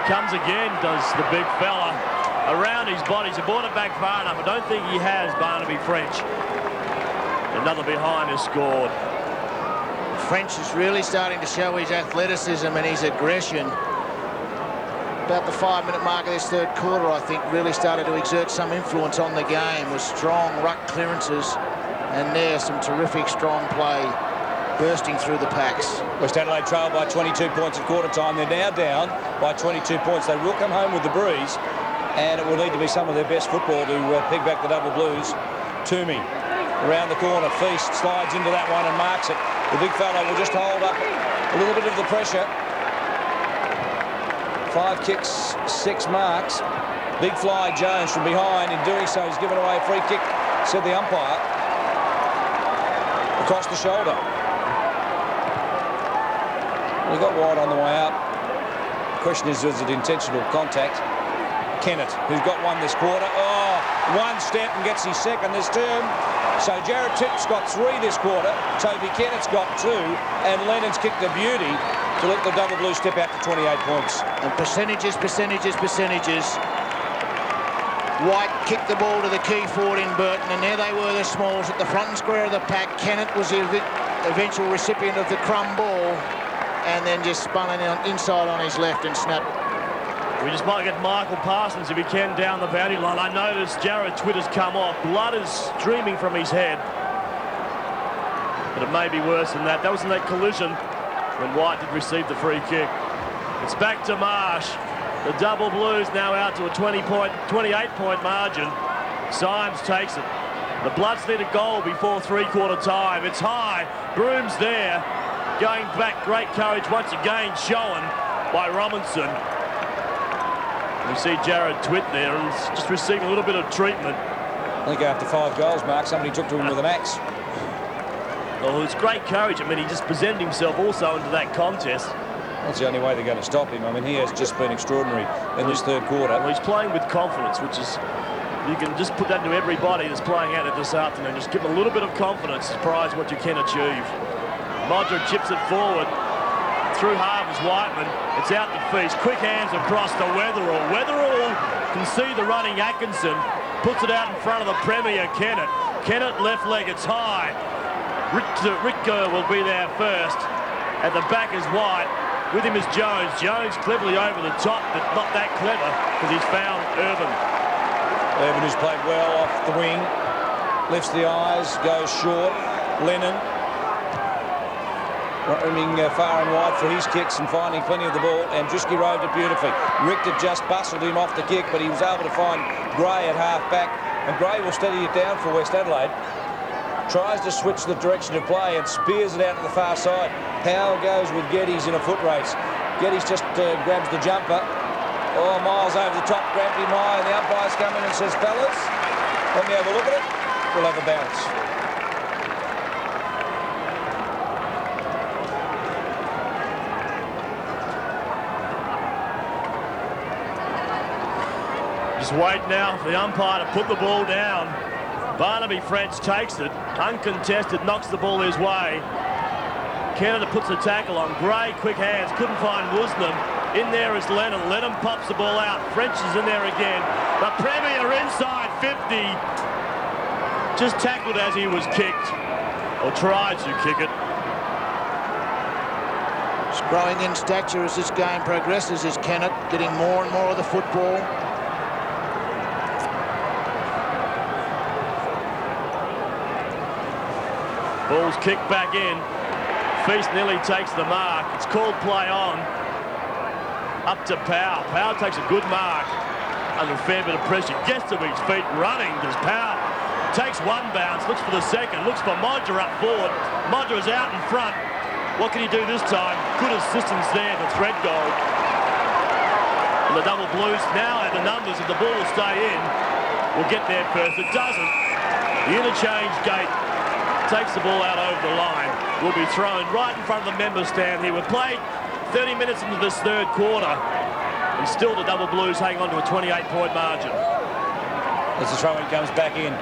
Comes again, does the big fella around his body. He's brought it back far enough. I don't think he has, Barnaby French. Another behind is scored. French is really starting to show his athleticism and his aggression. About the 5-minute mark of this 3rd quarter, I think, really started to exert some influence on the game with strong ruck clearances, and there's some terrific strong play bursting through the packs. West Adelaide trail by 22 points at quarter time. They're now down by 22 points. They will come home with the breeze, and it will need to be some of their best football to piggyback the Double Blues. Toomey around the corner. Feast slides into that one and marks it. The big fella will just hold up a little bit of the pressure. 5 kicks, 6 marks. Big fly Jones from behind. In doing so, he's given away a free kick, said the umpire. Across the shoulder. We got wide on the way out. The question is it intentional contact? Kennett, who's got 1 this quarter. Oh, 1 step and gets his 2nd this term. So Jared Tipp's got 3 this quarter. Toby Kennett's got 2. And Lennon's kicked a beauty to let the Double Blues step out to 28 points. And percentages. White kicked the ball to the key forward in Burton, and there they were, the Smalls, at the front and square of the pack. Kennett was the eventual recipient of the crumb ball, and then just spun it inside on his left and snapped. We just might get Michael Parsons, if he can, down the boundary line. I noticed Jared Twitter's come off. Blood is streaming from his head. But it may be worse than that. That was in that collision when White did receive the free kick. It's back to Marsh. The Double Blues now out to a 28-point margin. Symes takes it. The Bloods need a goal before three-quarter time. It's high. Broom's there. Going back, great courage once again shown by Robinson. We see Jared Twitt there, and he's just receiving a little bit of treatment. I think after 5 goals, Mark, somebody took to him with an axe. Well, it's great courage. I mean, he just presented himself also into that contest. That's the only way they're going to stop him. I mean, he has just been extraordinary in this third quarter. Well, he's playing with confidence, which is, you can just put that into everybody that's playing out there this afternoon. Just give them a little bit of confidence as far as what you can achieve. Modra chips it forward through Harvey's Whiteman. It's out to Feast. Quick hands across to Weatherall. Weatherall can see the running Atkinson. Puts it out in front of the Premier, Kennett. Kennett left leg, it's high. Ricker will be there first. At the back is White. With him is Jones. Jones cleverly over the top, but not that clever because he's found Irvin. Irvin, who's played well off the wing, lifts the eyes, goes short. Lennon roaming far and wide for his kicks and finding plenty of the ball, and Drisky roved it beautifully. Richter just bustled him off the kick, but he was able to find Gray at half back, and Gray will steady it down for West Adelaide. Tries to switch the direction of play and spears it out to the far side. Powell goes with Geddes in a foot race. Geddes just grabs the jumper. Oh, Miles over the top, grabbed him high, and the umpire's come in and says, fellas, let me have a look at it. We'll have a bounce. Just wait now for the umpire to put the ball down. Barnaby French takes it, uncontested, knocks the ball his way. Canada puts a tackle on. Gray, quick hands, couldn't find Woosnam. In there is Lennon. Lennon pops the ball out. French is in there again. But Premier inside 50. Just tackled as he was kicked, or tried to kick it. He's growing in stature as this game progresses, is Kennett, getting more and more of the football. Ball's kicked back in. Feast nearly takes the mark. It's called play on. Up to Powell. Powell takes a good mark under a fair bit of pressure. Gets to his feet, running. Does Powell. Takes one bounce, looks for the second, looks for Modra up forward. Modra's out in front. What can he do this time? Good assistance there to Threadgold. And the double Blues now have the numbers. If the ball will stay in, will get there first. It doesn't. The interchange gate takes the ball out over the line, will be thrown right in front of the member stand here. We've played 30 minutes into this third quarter, and still the double Blues hang on to a 28-point margin. As the throw-in comes back in,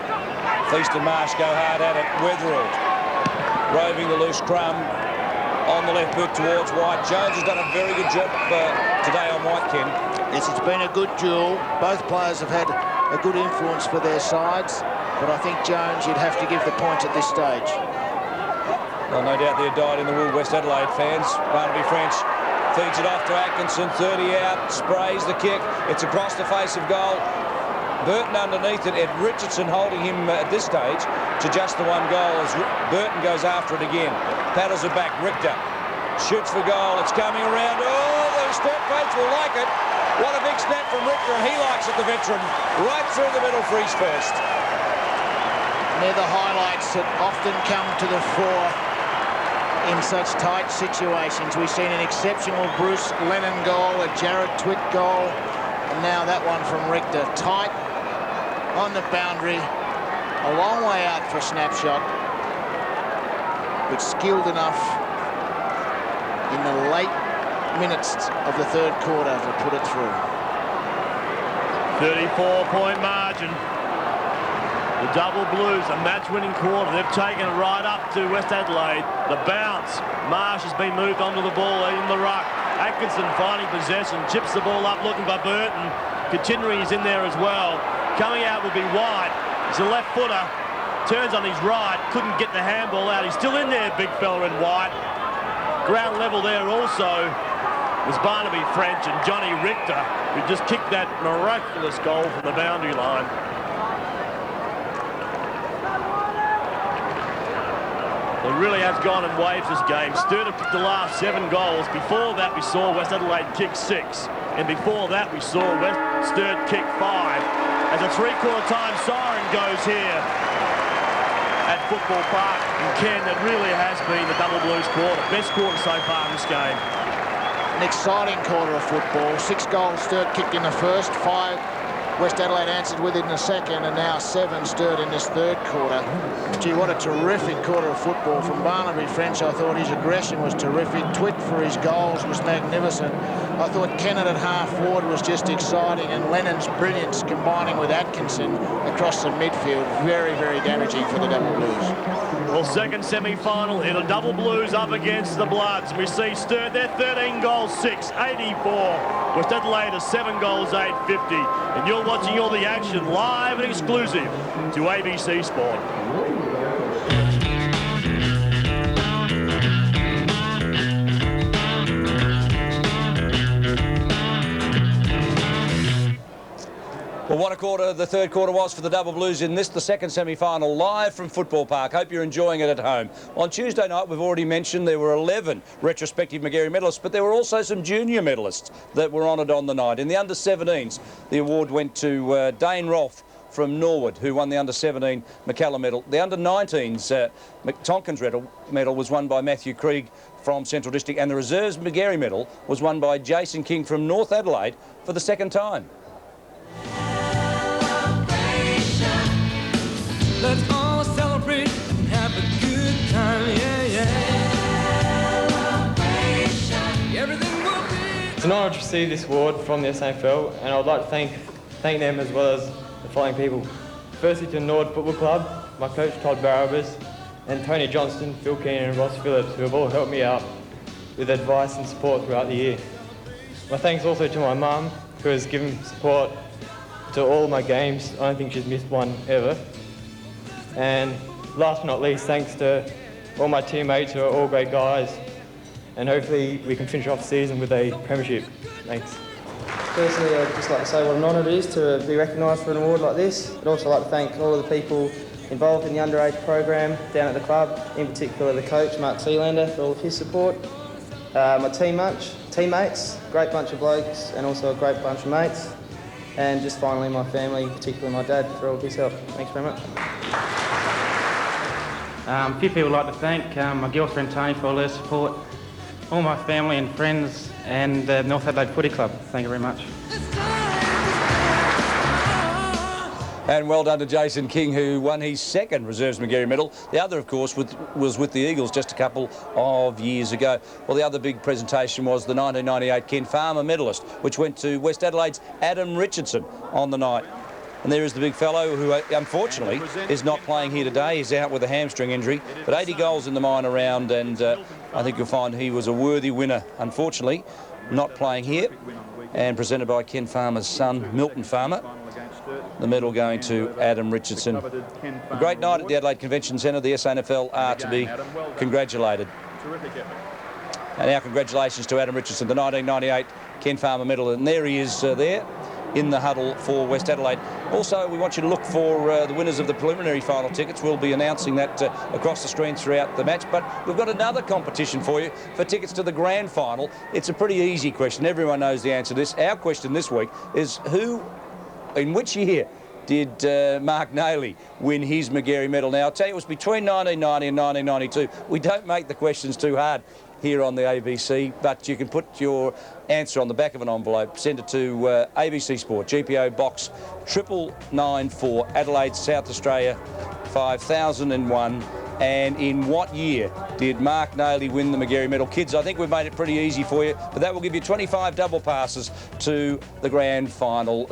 Feast and Marsh go hard at it. Weatherall roving the loose crumb on the left boot towards White. Jones has done a very good job today on White, Ken. Yes, it's been a good duel. Both players have had a good influence for their sides. But I think Jones, you'd have to give the points at this stage. Well, no doubt they're dyed in the wool, West Adelaide fans. Barnaby French feeds it off to Atkinson, 30 out, sprays the kick. It's across the face of goal. Burton underneath it, Ed Richardson holding him at this stage to just the one goal as Burton goes after it again. Paddles it back, Richter shoots for goal, it's coming around. Oh, the Sturt folks will like it. What a big snap from Richter, and he likes it, the veteran. Right through the middle for his first. They're the highlights that often come to the fore in such tight situations. We've seen an exceptional Bruce Lennon goal, a Jared Twitt goal, and now that one from Richter. Tight on the boundary, a long way out for a snapshot, but skilled enough in the late minutes of the third quarter to put it through. 34-point margin. The double Blues, a match-winning quarter. They've taken it right up to West Adelaide. The bounce. Marsh has been moved onto the ball in the ruck. Atkinson finding possession, chips the ball up, looking for Burton. Continuing is in there as well. Coming out will be White. He's a left footer. Turns on his right. Couldn't get the handball out. He's still in there, big fella in White. Ground level there also was Barnaby French and Johnny Richter, who just kicked that miraculous goal from the boundary line. It really has gone in waves, this game. Sturt have kicked the last 7 goals. Before that, we saw West Adelaide kick 6. And before that, we saw Sturt kick 5. As a three-quarter time siren goes here. at Football Park. And Ken, that really has been the Double Blues quarter. Best quarter so far in this game. An exciting quarter of football. 6 goals Sturt kicked in the first, 5 West Adelaide answered with it in the second, and now 7 Sturt in this third quarter. Gee, what a terrific quarter of football from Barnaby French. I thought his aggression was terrific. Twitt for his goals was magnificent. I thought Kennett at half forward was just exciting, and Lennon's brilliance combining with Atkinson across the midfield. Very, very damaging for the Double Blues. Well, second semi-final here, the Double Blues up against the Bloods. We see Sturt, they're 13 goals, 6, 84. West Adelaide is 7 goals, 8, 50. And you're watching all the action live and exclusive to ABC Sport. Well, what a quarter the third quarter was for the Double Blues in this, the second semi-final, live from Football Park. Hope you're enjoying it at home. On Tuesday night, we've already mentioned there were 11 retrospective Magarey medalists, but there were also some junior medalists that were honoured on the night. In the under-17s, the award went to Dane Rolfe from Norwood, who won the under-17 McCallum medal. The under-19s Tompkins medal was won by Matthew Krieg from Central District, and the reserves Magarey medal was won by Jason King from North Adelaide for the second time. Let's all celebrate and have a good time, yeah, yeah. Everything will be... It's an honour to receive this award from the SANFL, and I would like to thank them as well as the following people. Firstly to Norwood Football Club, my coach Todd Barrabas, and Tony Johnston, Phil Keenan and Ross Phillips, who have all helped me out with advice and support throughout the year. My thanks also to my mum, who has given support to all my games. I don't think she's missed one ever. And last but not least, thanks to all my teammates who are all great guys, and hopefully we can finish off the season with a premiership. Thanks. Firstly, I'd just like to say what an honour it is to be recognised for an award like this. I'd also like to thank all of the people involved in the underage program down at the club, in particular the coach, Mark Sealander, for all of his support. My teammates, great bunch of blokes and also a great bunch of mates. And just finally my family, particularly my dad, for all of his help. Thanks very much. A few people I'd like to thank, my girlfriend Tony for all her support, all my family and friends, and the North Adelaide Footy Club. Thank you very much. And well done to Jason King, who won his second Reserves Magarey medal. The other, of course, was with the Eagles just a couple of years ago. Well, the other big presentation was the 1998 Ken Farmer medalist, which went to West Adelaide's Adam Richardson on the night. And there is the big fellow who, unfortunately, is not playing here today. He's out with a hamstring injury, but 80 goals in the minor round, and I think you'll find he was a worthy winner. Unfortunately, not playing here, and presented by Ken Farmer's son, Milton Farmer. The medal going to Adam Richardson. A great night at the Adelaide Convention Centre. The SANFL are to be congratulated. And our congratulations to Adam Richardson, the 1998 Ken Farmer medal. And there he is there in the huddle for West Adelaide. Also, we want you to look for the winners of the preliminary final tickets. We'll be announcing that across the screen throughout the match. But we've got another competition for you for tickets to the grand final. It's a pretty easy question. Everyone knows the answer to this. Our question this week is in which year did Mark Nayley win his Magarey medal? Now, I'll tell you, it was between 1990 and 1992. We don't make the questions too hard here on the ABC, but you can put your answer on the back of an envelope, send it to ABC Sport, GPO Box 9994, Adelaide, South Australia, 5001. And in what year did Mark Nayley win the Magarey medal? Kids, I think we've made it pretty easy for you, but that will give you 25 double passes to the grand final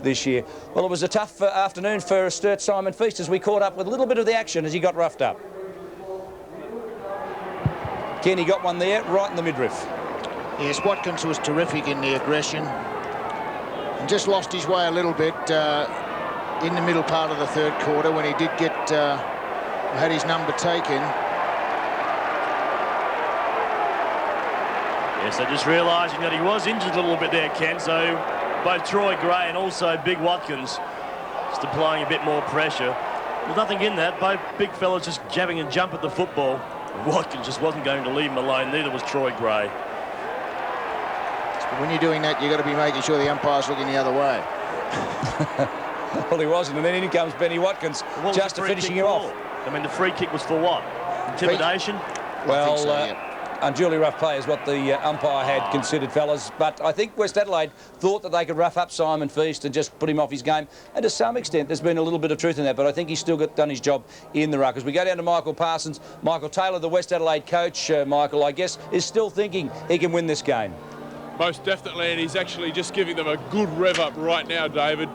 this year. Well, it was a tough afternoon for Sturt Simon Feast as we caught up with a little bit of the action as he got roughed up. Kenny got one there, right in the midriff. Yes, Watkins was terrific in the aggression. And just lost his way a little bit in the middle part of the third quarter when he did get... had his number taken. Yes, so just realising that he was injured a little bit there, Ken, so both Troy Gray and also Big Watkins just applying a bit more pressure. There's nothing in that, both big fellas just jabbing and jump at the football. Watkins just wasn't going to leave him alone, neither was Troy Gray. When you're doing that, you've got to be making sure the umpire's looking the other way. Well, he wasn't, and then in comes Benny Watkins just finishing him off. I mean, the free kick was for what? Intimidation? Well, unduly rough play is what the umpire had considered, fellas. But I think West Adelaide thought that they could rough up Simon Feast and just put him off his game. And to some extent, there's been a little bit of truth in that. But I think he's still done his job in the ruck. As we go down to Michael Parsons, Michael Taylor, the West Adelaide coach, Michael, I guess, is still thinking he can win this game. Most definitely, and he's actually just giving them a good rev up right now, David.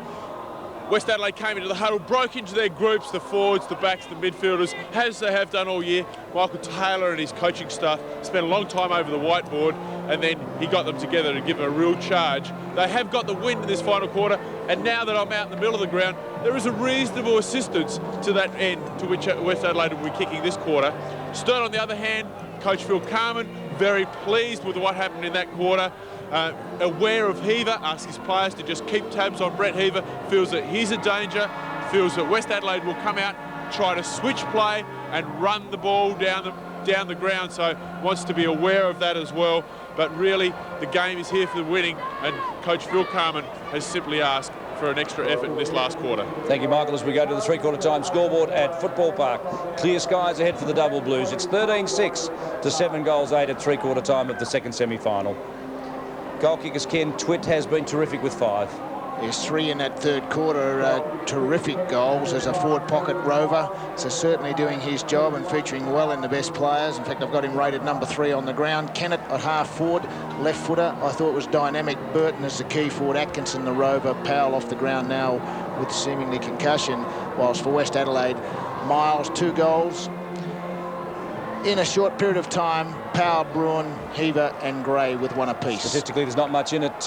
West Adelaide came into the huddle, broke into their groups, the forwards, the backs, the midfielders, as they have done all year. Michael Taylor and his coaching staff spent a long time over the whiteboard, and then he got them together to give them a real charge. They have got the win in this final quarter, and now that I'm out in the middle of the ground, there is a reasonable assistance to that end to which West Adelaide will be kicking this quarter. Sturt, on the other hand, Coach Phil Carman, very pleased with what happened in that quarter. Aware of Heaver, asks his players to just keep tabs on Brett Heaver, feels that he's a danger, feels that West Adelaide will come out, try to switch play and run the ball down the ground, so wants to be aware of that as well. But really, the game is here for the winning, and Coach Phil Carman has simply asked for an extra effort in this last quarter. Thank you, Michael. As we go to the three-quarter time scoreboard at Football Park, clear skies ahead for the Double Blues. It's 13-6 to 7 goals 8 at three-quarter time of the second semi-final. Goal kickers Ken Twitt has been terrific with 5. There's 3 in that third quarter, terrific goals as a forward pocket rover. So certainly doing his job and featuring well in the best players. In fact, I've got him rated number 3 on the ground. Kennett at half forward, left footer. I thought was dynamic. Burton as the key forward. Atkinson the rover. Powell off the ground now with seemingly concussion. Whilst for West Adelaide, Miles 2 goals. In a short period of time, Powell, Bruin, Heaver and Gray with 1 apiece. Statistically, there's not much in it.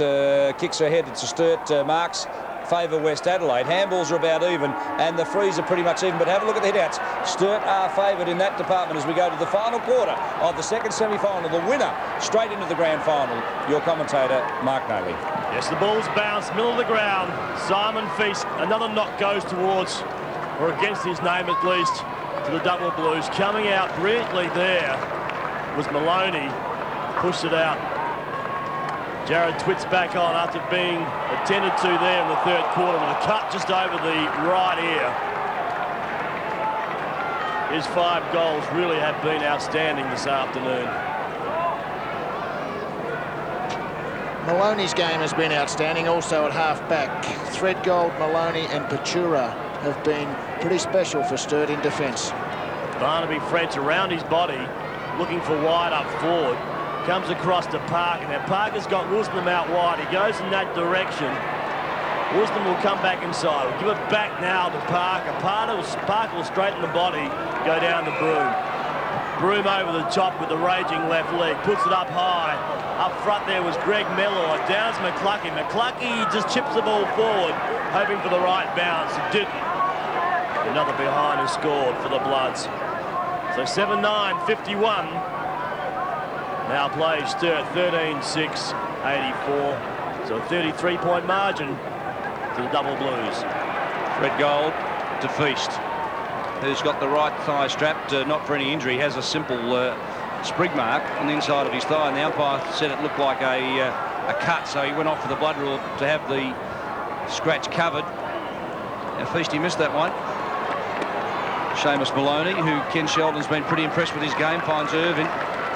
Kicks ahead. It's a Sturt marks. Favour West Adelaide. Handballs are about even, and the frees are pretty much even. But have a look at the hit-outs. Sturt are favoured in that department as we go to the final quarter of the second semi-final. The winner straight into the grand final. Your commentator, Mark Naley. Yes, the ball's bounced, middle of the ground. Simon Feast, another knock goes towards, or against his name at least, to the Double Blues. Coming out brilliantly there was Maloney. Pushed it out. Jared Twitt's back on after being attended to there in the third quarter with a cut just over the right ear. His 5 goals really have been outstanding this afternoon. Maloney's game has been outstanding also at half-back. Threadgold, Maloney and Patura have been pretty special for Sturt in defence. Barnaby French around his body, looking for wide up forward. Comes across to Parker. Now Parker's got Wisdom out wide. He goes in that direction. Wisdom will come back inside. We'll give it back now to Parker. Parker will straighten the body, go down to Broom. Broom over the top with the raging left leg. Puts it up high. Up front there was Greg Mellor. Down's McClucky. McClucky just chips the ball forward, hoping for the right bounce. It didn't. Another behind is scored for the Bloods. So 7-9, 51. Now plays Sturt, 13-6, 84. So a 33-point margin to the Double Blues. Red gold to Feast, who's got the right thigh strapped, not for any injury. Has a simple sprig mark on the inside of his thigh, and the umpire said it looked like a cut, so he went off for the blood rule to have the scratch covered. Now Feasty missed that one. Seamus Maloney, who Ken Sheldon's been pretty impressed with his game, finds Irvin,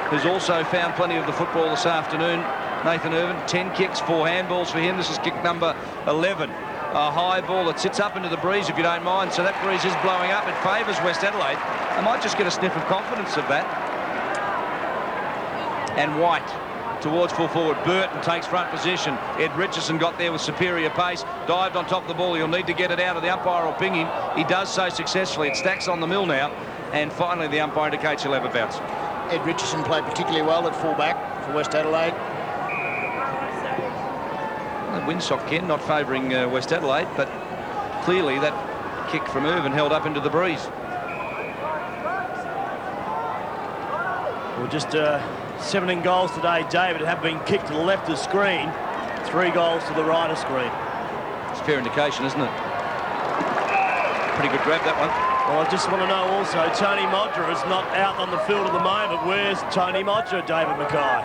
who's also found plenty of the football this afternoon. Nathan Irvin, 10 kicks, 4 handballs for him. This is kick number 11. A high ball that sits up into the breeze, if you don't mind. So that breeze is blowing up. It favours West Adelaide. I might just get a sniff of confidence of that. And White towards full forward. Burton takes front position. Ed Richardson got there with superior pace. Dived on top of the ball. He'll need to get it out of the umpire or ping him. He does so successfully. It stacks on the mill now. And finally the umpire indicates he'll have a bounce. Ed Richardson played particularly well at fullback for West Adelaide. The windsock, Ken, not favouring West Adelaide, but clearly that kick from Irvin held up into the breeze. Well, just 17 goals today, David, have been kicked to the left of the screen. 3 goals to the right of screen. It's a fair indication, isn't it? Pretty good grab, that one. Well, I just want to know also, Tony Modra is not out on the field at the moment. Where's Tony Modra, David Mackay?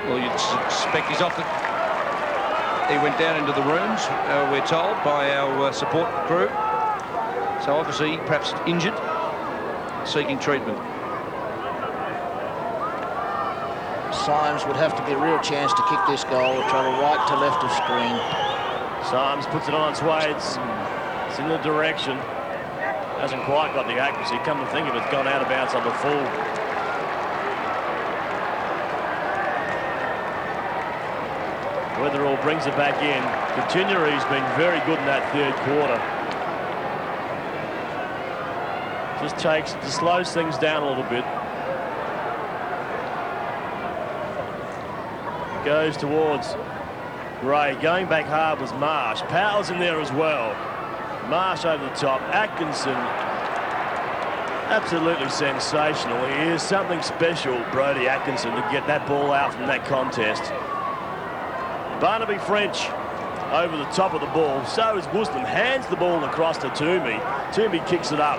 Well, you'd suspect he's off the... He went down into the rooms, we're told, by our support crew. So obviously, perhaps injured. seeking treatment. Symes would have to be a real chance to kick this goal. Travel right to left of screen. Symes puts it on its way. It's in the direction. Hasn't quite got the accuracy. Come to think of it, it's gone out of bounds on the full. Weatherall brings it back in. Continuary's been very good in that third quarter. Just slows things down a little bit. Goes towards Gray. Going back hard was Marsh. Powell's in there as well. Marsh over the top. Atkinson, absolutely sensational. He is something special, Brodie Atkinson, to get that ball out from that contest. Barnaby French over the top of the ball. So is Woosnam. Hands the ball across to Toomey. Toomey kicks it up.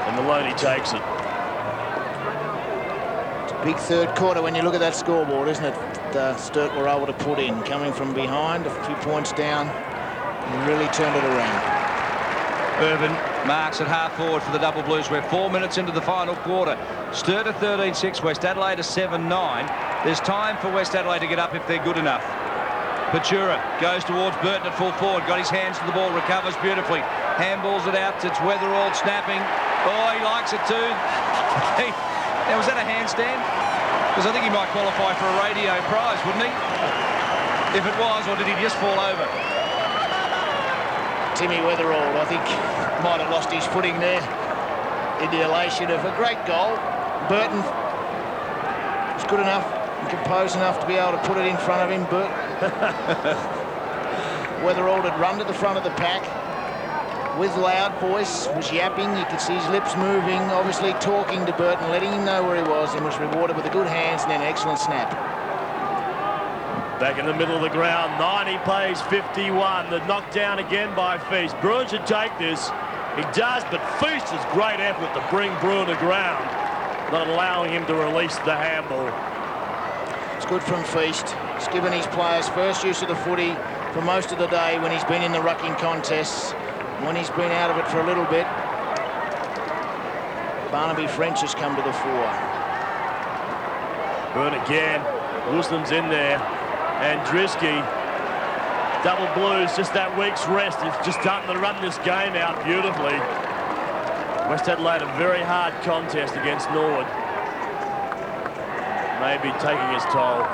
And Maloney takes it. Big third quarter when you look at that scoreboard, isn't it? Sturt were able to put in, coming from behind, a few points down, and really turned it around. Irvin marks at half forward for the Double Blues. We're 4 minutes into the final quarter. Sturt at 13-6, West Adelaide a 7-9. There's time for West Adelaide to get up if they're good enough. Patura goes towards Burton at full forward, got his hands to the ball, recovers beautifully. Handballs it out, it's Weatherall snapping. Oh, he likes it too. Now, was that a handstand? Because I think he might qualify for a radio prize, wouldn't he? If it was, or did he just fall over? Timmy Weatherall, I think, might have lost his footing there in the elation of a great goal. Burton was good enough and composed enough to be able to put it in front of him, but Weatherall had run to the front of the pack with loud voice, was yapping. You could see his lips moving, obviously talking to Burton, letting him know where he was, and was rewarded with a good hands and then an excellent snap. Back in the middle of the ground, 90 plays 51. The knockdown again by Feast. Bruin should take this. He does, but Feast has great effort to bring Bruin to ground, not allowing him to release the handball. It's good from Feast. He's given his players first use of the footy for most of the day when he's been in the rucking contests. When he's been out of it for a little bit, Barnaby French has come to the fore. Burn again. Woosnam's in there. And Drisky, Double Blues, just that week's rest. He's just starting to run this game out beautifully. West Adelaide, a very hard contest against Norwood. Maybe taking his toll.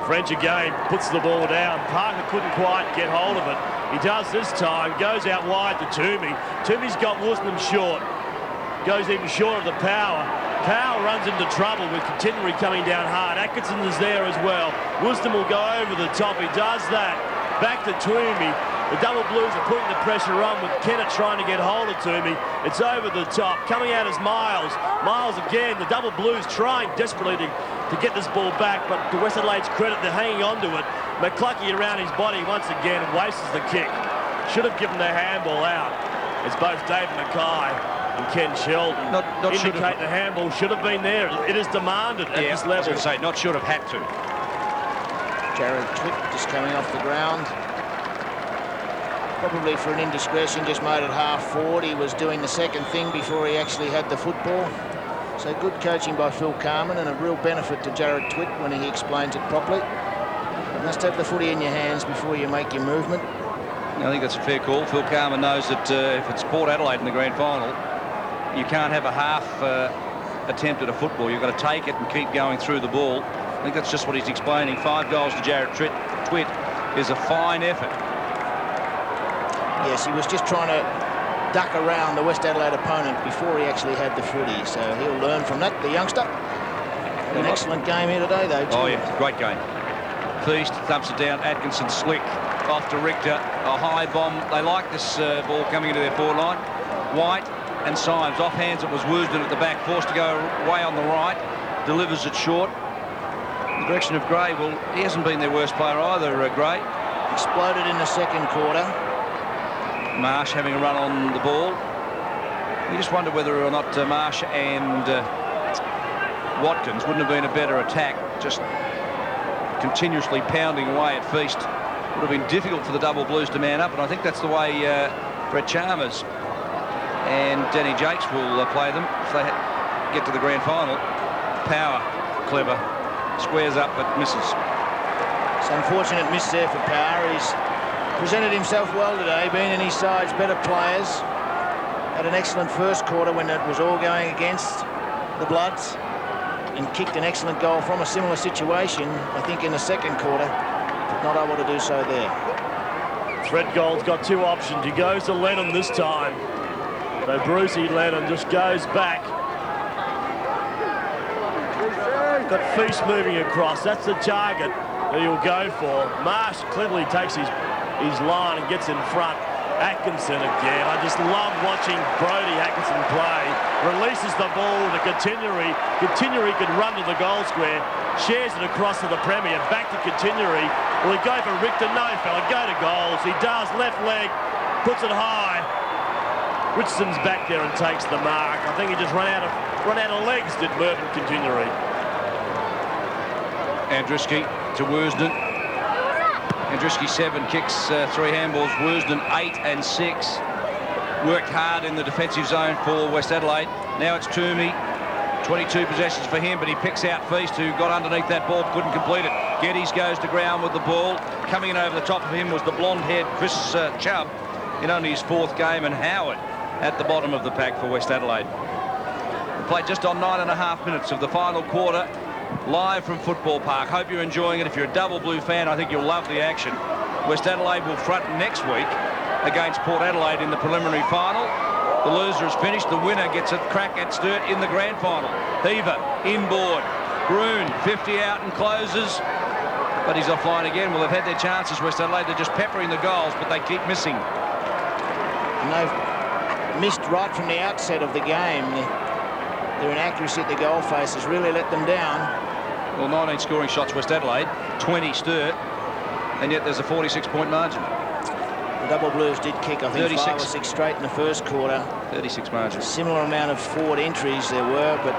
French again puts the ball down. Parker couldn't quite get hold of it. He does this time. Goes out wide to Toomey. Toomey's got Woosnam short. Goes even short of the power. Powell runs into trouble with Continuary coming down hard. Atkinson is there as well. Woosnam will go over the top. He does that. Back to Toomey. The Double Blues are putting the pressure on with Kennett trying to get hold of Toomey. It's over the top. Coming out is Miles. Miles again. The Double Blues trying desperately to get this ball back, but to West Adelaide's credit, they're hanging on to it. McCluckey around his body once again wastes the kick. Should have given the handball out. It's both David Mackay and Ken Sheldon not indicate the handball should have been there. It is demanded at this level. I was going to say, not should have had to. Jared Twitt just coming off the ground. Probably for an indiscretion, just made it half forward. He was doing the second thing before he actually had the football. So good coaching by Phil Carman and a real benefit to Jared Twitt when he explains it properly. You must have the footy in your hands before you make your movement. I think that's a fair call. Phil Carman knows that if it's Port Adelaide in the grand final, you can't have a half attempt at a football. You've got to take it and keep going through the ball. I think that's just what he's explaining. 5 goals to Jared Twitt is a fine effort. Yes, he was just trying to duck around the West Adelaide opponent before he actually had the footy, so he'll learn from that, the youngster. An excellent game here today, though. Oh, yeah, great game. Feast thumps it down. Atkinson slick off to Richter. A high bomb. They like this ball coming into their forward line. White and Symes. Off hands, it was Woosden at the back, forced to go way on the right. Delivers it short. In the direction of Gray. Well, he hasn't been their worst player either, Gray. Exploded in the second quarter. Marsh having a run on the ball. You just wonder whether or not Marsh and Watkins wouldn't have been a better attack, just continuously pounding away at Feast Would have been difficult for the double blues to man up, and I think that's the way Brett Chalmers and Danny Jakes will play them if they get to the grand final. Power, clever, squares up but misses. It's an unfortunate miss there for Power. He's presented himself well today, being in his side's better players. Had an excellent first quarter when it was all going against the Bloods, and kicked an excellent goal from a similar situation, I think, in the second quarter. But not able to do so there. Threadgold's got two options. He goes to Lennon this time. So Brucey Lennon just goes back. Got Feast moving across. That's the target that he'll go for. Marsh cleverly takes his line and gets in front. Atkinson again. I just love watching Brodie Atkinson play. Releases the ball to Continuary. Continuary could run to the goal square. Shares it across to the Premier. Back to Continuary. Will he go for Richter? No, fella. Go to goals. He does. Left leg. Puts it high. Richardson's back there and takes the mark. I think he just run out of legs, did Merton Continuary. Andruski to Worsden. Andruski 7, kicks 3 handballs. Worsden 8 and 6. Worked hard in the defensive zone for West Adelaide. Now it's Toomey. 22 possessions for him, but he picks out Feast, who got underneath that ball, couldn't complete it. Geddes goes to ground with the ball. Coming in over the top of him was the blonde-haired Chris Chubb in only his 4th game, and Howard at the bottom of the pack for West Adelaide. We played just on 9.5 minutes of the final quarter, live from Football Park. Hope you're enjoying it. If you're a double blue fan, I think you'll love the action. West Adelaide will front next week against Port Adelaide in the preliminary final. The loser is finished. The winner gets a crack at Sturt in the grand final. Heaver inboard. Broon 50 out and closes, but he's offline again. Well, they've had their chances, West Adelaide. They're just peppering the goals, but they keep missing. And they've missed right from the outset of the game. Their inaccuracy at the goal face has really let them down. Well, 19 scoring shots, West Adelaide, 20 Sturt, and yet there's a 46-point margin. The double blues did kick, I think, 36. 5 or 6 straight in the first quarter. 36 margin. Similar amount of forward entries there were, but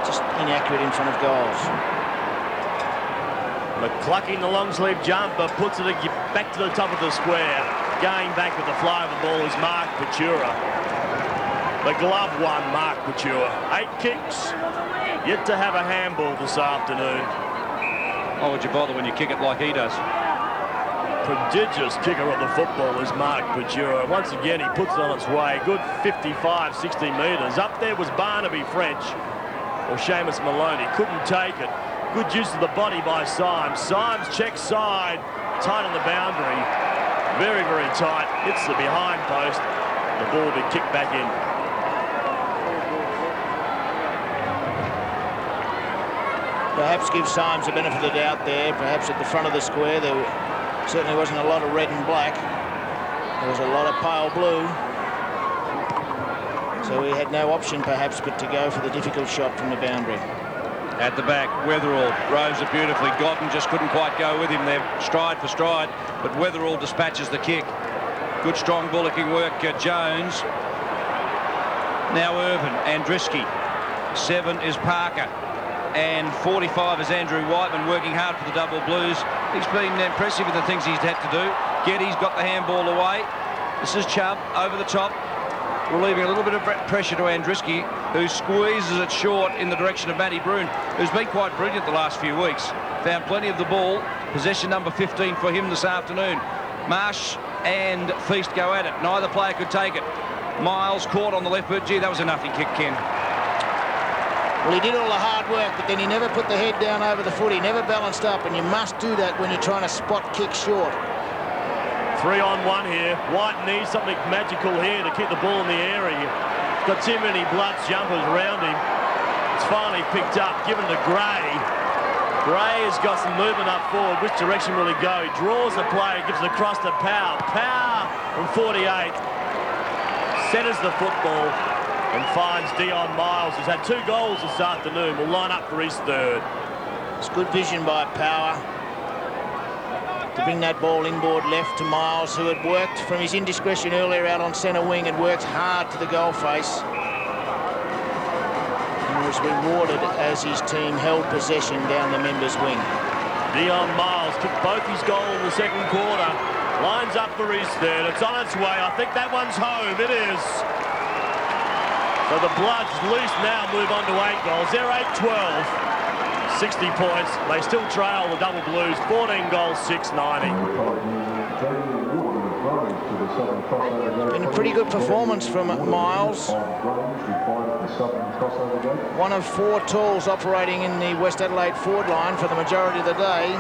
just inaccurate in front of goals. McClucking the long sleeve jumper, puts it back to the top of the square. Going back with the fly of the ball is Mark Patura. The glove one, Mark Patura. 8 kicks, yet to have a handball this afternoon. Why would you bother when you kick it like he does? Prodigious kicker of the football is Mark Patura. Once again, he puts it on its way. Good 55, 60 metres. Up there was Barnaby French or Seamus Maloney. Couldn't take it. Good use of the body by Symes. Symes checks side. Tight on the boundary. Very, very tight. Hits the behind post. The ball will be kicked back in. Perhaps give Symes the benefit of the doubt there. Perhaps at the front of the square there certainly wasn't a lot of red and black. There was a lot of pale blue. So he had no option perhaps but to go for the difficult shot from the boundary. At the back, Weatherall rose it beautifully. Gotten just couldn't quite go with him there, stride for stride, but Weatherall dispatches the kick. Good strong bullocking work, Jones. Now Irvin, Andriski. 7 is Parker. And 45 is Andrew Whiteman, working hard for the double blues. He's been impressive in the things he's had to do. Geddes got the handball away. This is Chubb over the top, relieving a little bit of pressure to Andriski, who squeezes it short in the direction of Matty Broon, who's been quite brilliant the last few weeks. Found plenty of the ball. Possession number 15 for him this afternoon. Marsh and Feast go at it. Neither player could take it. Miles caught on the left foot. Gee, that was a nothing kick, Ken. Well, he did all the hard work, but then he never put the head down over the foot. He never balanced up, and you must do that when you're trying to spot kick short. 3-on-1 here. White needs something magical here to keep the ball in the area. He's got too many Bloods jumpers around him. It's finally picked up, given to Gray. Gray has got some movement up forward. Which direction will he go? He draws the play, gives it across to Powell. Powell from 48 centres the football and finds Dion Miles, who's had 2 goals this afternoon, will line up for his 3rd. It's good vision by Power to bring that ball inboard left to Miles, who had worked from his indiscretion earlier out on centre wing and worked hard to the goal face. And was rewarded as his team held possession down the members' wing. Dion Miles kicked both his goal in the second quarter. Lines up for his third. It's on its way. I think that one's home. It is. So the Bloods loose now move on to 8 goals. They're 8-12. 60 points. They still trail the Double Blues. 14 goals, 690. Been a pretty good performance from Miles. One of 4 tools operating in the West Adelaide forward line for the majority of the day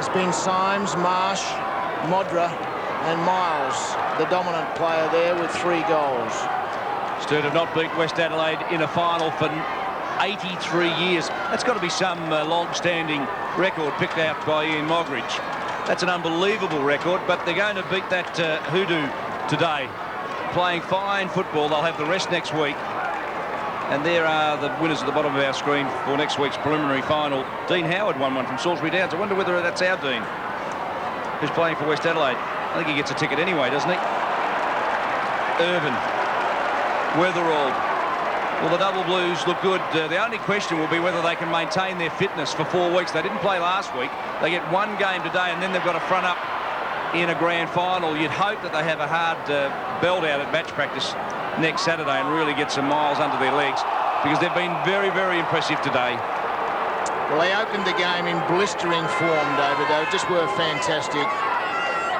has been Symes, Marsh, Modra and Miles, the dominant player there with 3 goals. Sturt have not beat West Adelaide in a final for 83 years. That's got to be some long-standing record picked out by Ian Mogridge. That's an unbelievable record, but they're going to beat that hoodoo today. Playing fine football. They'll have the rest next week. And there are the winners at the bottom of our screen for next week's preliminary final. Dean Howard won one from Salisbury Downs. I wonder whether that's our Dean, who's playing for West Adelaide. I think he gets a ticket anyway, doesn't he? Irvin. Weatherall. Well, the Double Blues look good. The only question will be whether they can maintain their fitness for 4 weeks. They didn't play last week. They get 1 game today, and then they've got to front up in a grand final. You'd hope that they have a hard belt out at match practice next Saturday and really get some miles under their legs, because they've been very, very impressive today. Well, they opened the game in blistering form, David. They just were fantastic.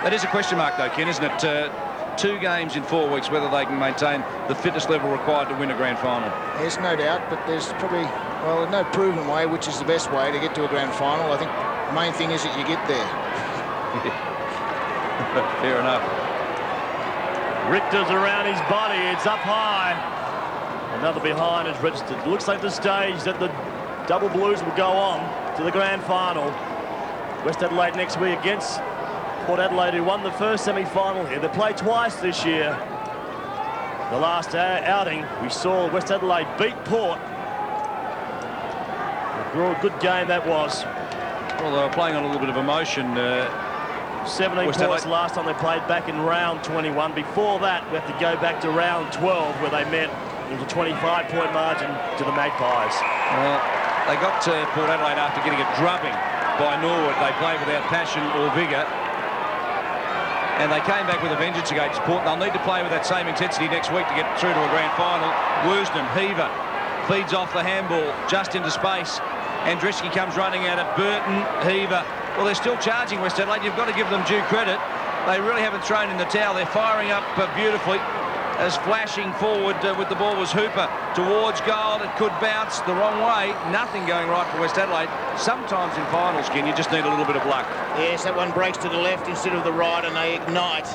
That is a question mark, though, Ken, isn't it? 2 games in 4 weeks, whether they can maintain the fitness level required to win a grand final. Yes, no doubt, but there's probably, well, no proven way which is the best way to get to a grand final. I think the main thing is that you get there. Fair enough. Richter's around his body. It's up high. Another behind is registered. It looks like the stage that the Double Blues will go on to the grand final. West Adelaide next week against Port Adelaide, who won the first semi-final here. They played twice this year. The last outing, we saw West Adelaide beat Port. A good game that was. Well, they were playing on a little bit of emotion. 17 West points Adelaide. last time they played, back in round 21. Before that, we have to go back to round 12, where they met. It was a 25-point margin to the Magpies. They got to Port Adelaide after getting a drubbing by Norwood. They played without passion or vigour. And they came back with a vengeance against Port. They'll need to play with that same intensity next week to get through to a grand final. Woosnam, Heaver, feeds off the handball just into space. Andreski comes running at it. Burton, Heaver. Well, they're still charging West Adelaide. You've got to give them due credit. They really haven't thrown in the towel. They're firing up beautifully. As flashing forward with the ball was Hooper towards goal. It could bounce the wrong way. Nothing going right for West Adelaide. Sometimes in finals, Ken, you just need a little bit of luck. Yes, that one breaks to the left instead of the right, and they ignite.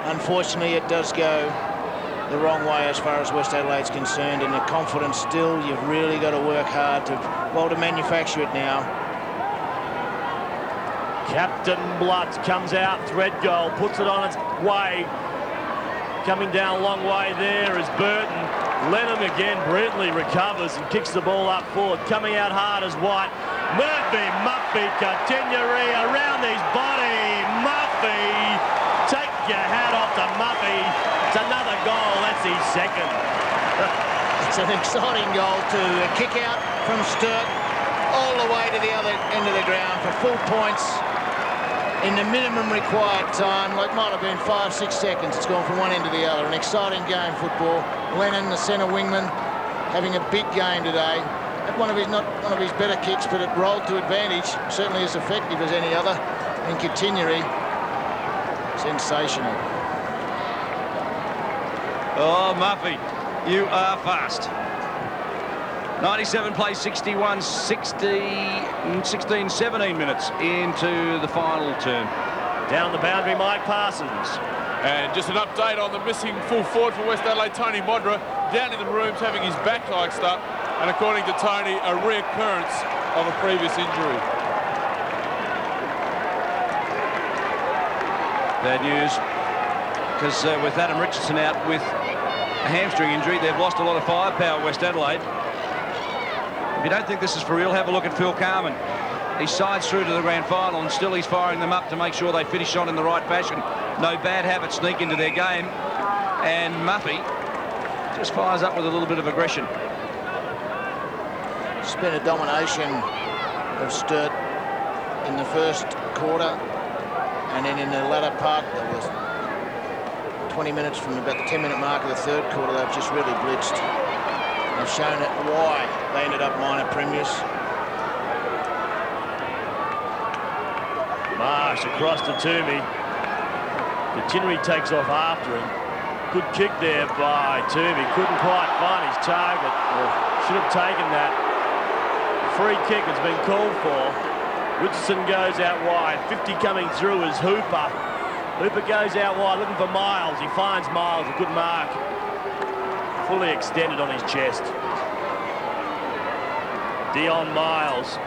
Unfortunately, it does go the wrong way as far as West Adelaide's concerned, and the confidence still, you've really got to work hard to, well, to manufacture it now. Captain Blood comes out, thread goal, puts it on its way. Coming down a long way there is Burton. Lenham again brilliantly recovers and kicks the ball up forward. Coming out hard as White. Muffy, continuity around his body. Muffy, take your hat off to Muffy. It's another goal, that's his second. It's an exciting goal to kick out from Sturt all the way to the other end of the ground for full points. In the minimum required time, like might have been 5-6 seconds. It's gone from one end to the other. An exciting game, football. Lennon, the centre wingman, having a big game today. Had one of his, not one of his better kicks, but it rolled to advantage. Certainly as effective as any other. And Continuary, sensational. Oh, Muffy, you are fast. 97 plays 61, 16, 17 minutes into the final term. Down the boundary, Mike Parsons. And just an update on the missing full forward for West Adelaide, Tony Modra, down in the rooms having his back iced up. And according to Tony, a reoccurrence of a previous injury. Bad news, because with Adam Richardson out with a hamstring injury, they've lost a lot of firepower, West Adelaide. If you don't think this is for real, have a look at Phil Carman. He sides through to the grand final, and still he's firing them up to make sure they finish on in the right fashion. No bad habits sneak into their game. And Muffy just fires up with a little bit of aggression. It's been a domination of Sturt in the first quarter, and then in the latter part, there was 20 minutes from about the 10-minute mark of the third quarter, they've just really blitzed. They've shown it why they ended up minor premiers. Marsh across to Toomey. Tinnery takes off after him. Good kick there by Toomey. Couldn't quite find his target. Should have taken that. Free kick has been called for. Richardson goes out wide. 50 coming through is Hooper. Hooper goes out wide looking for Miles. He finds Miles. A good mark. Fully extended on his chest. Dion Miles.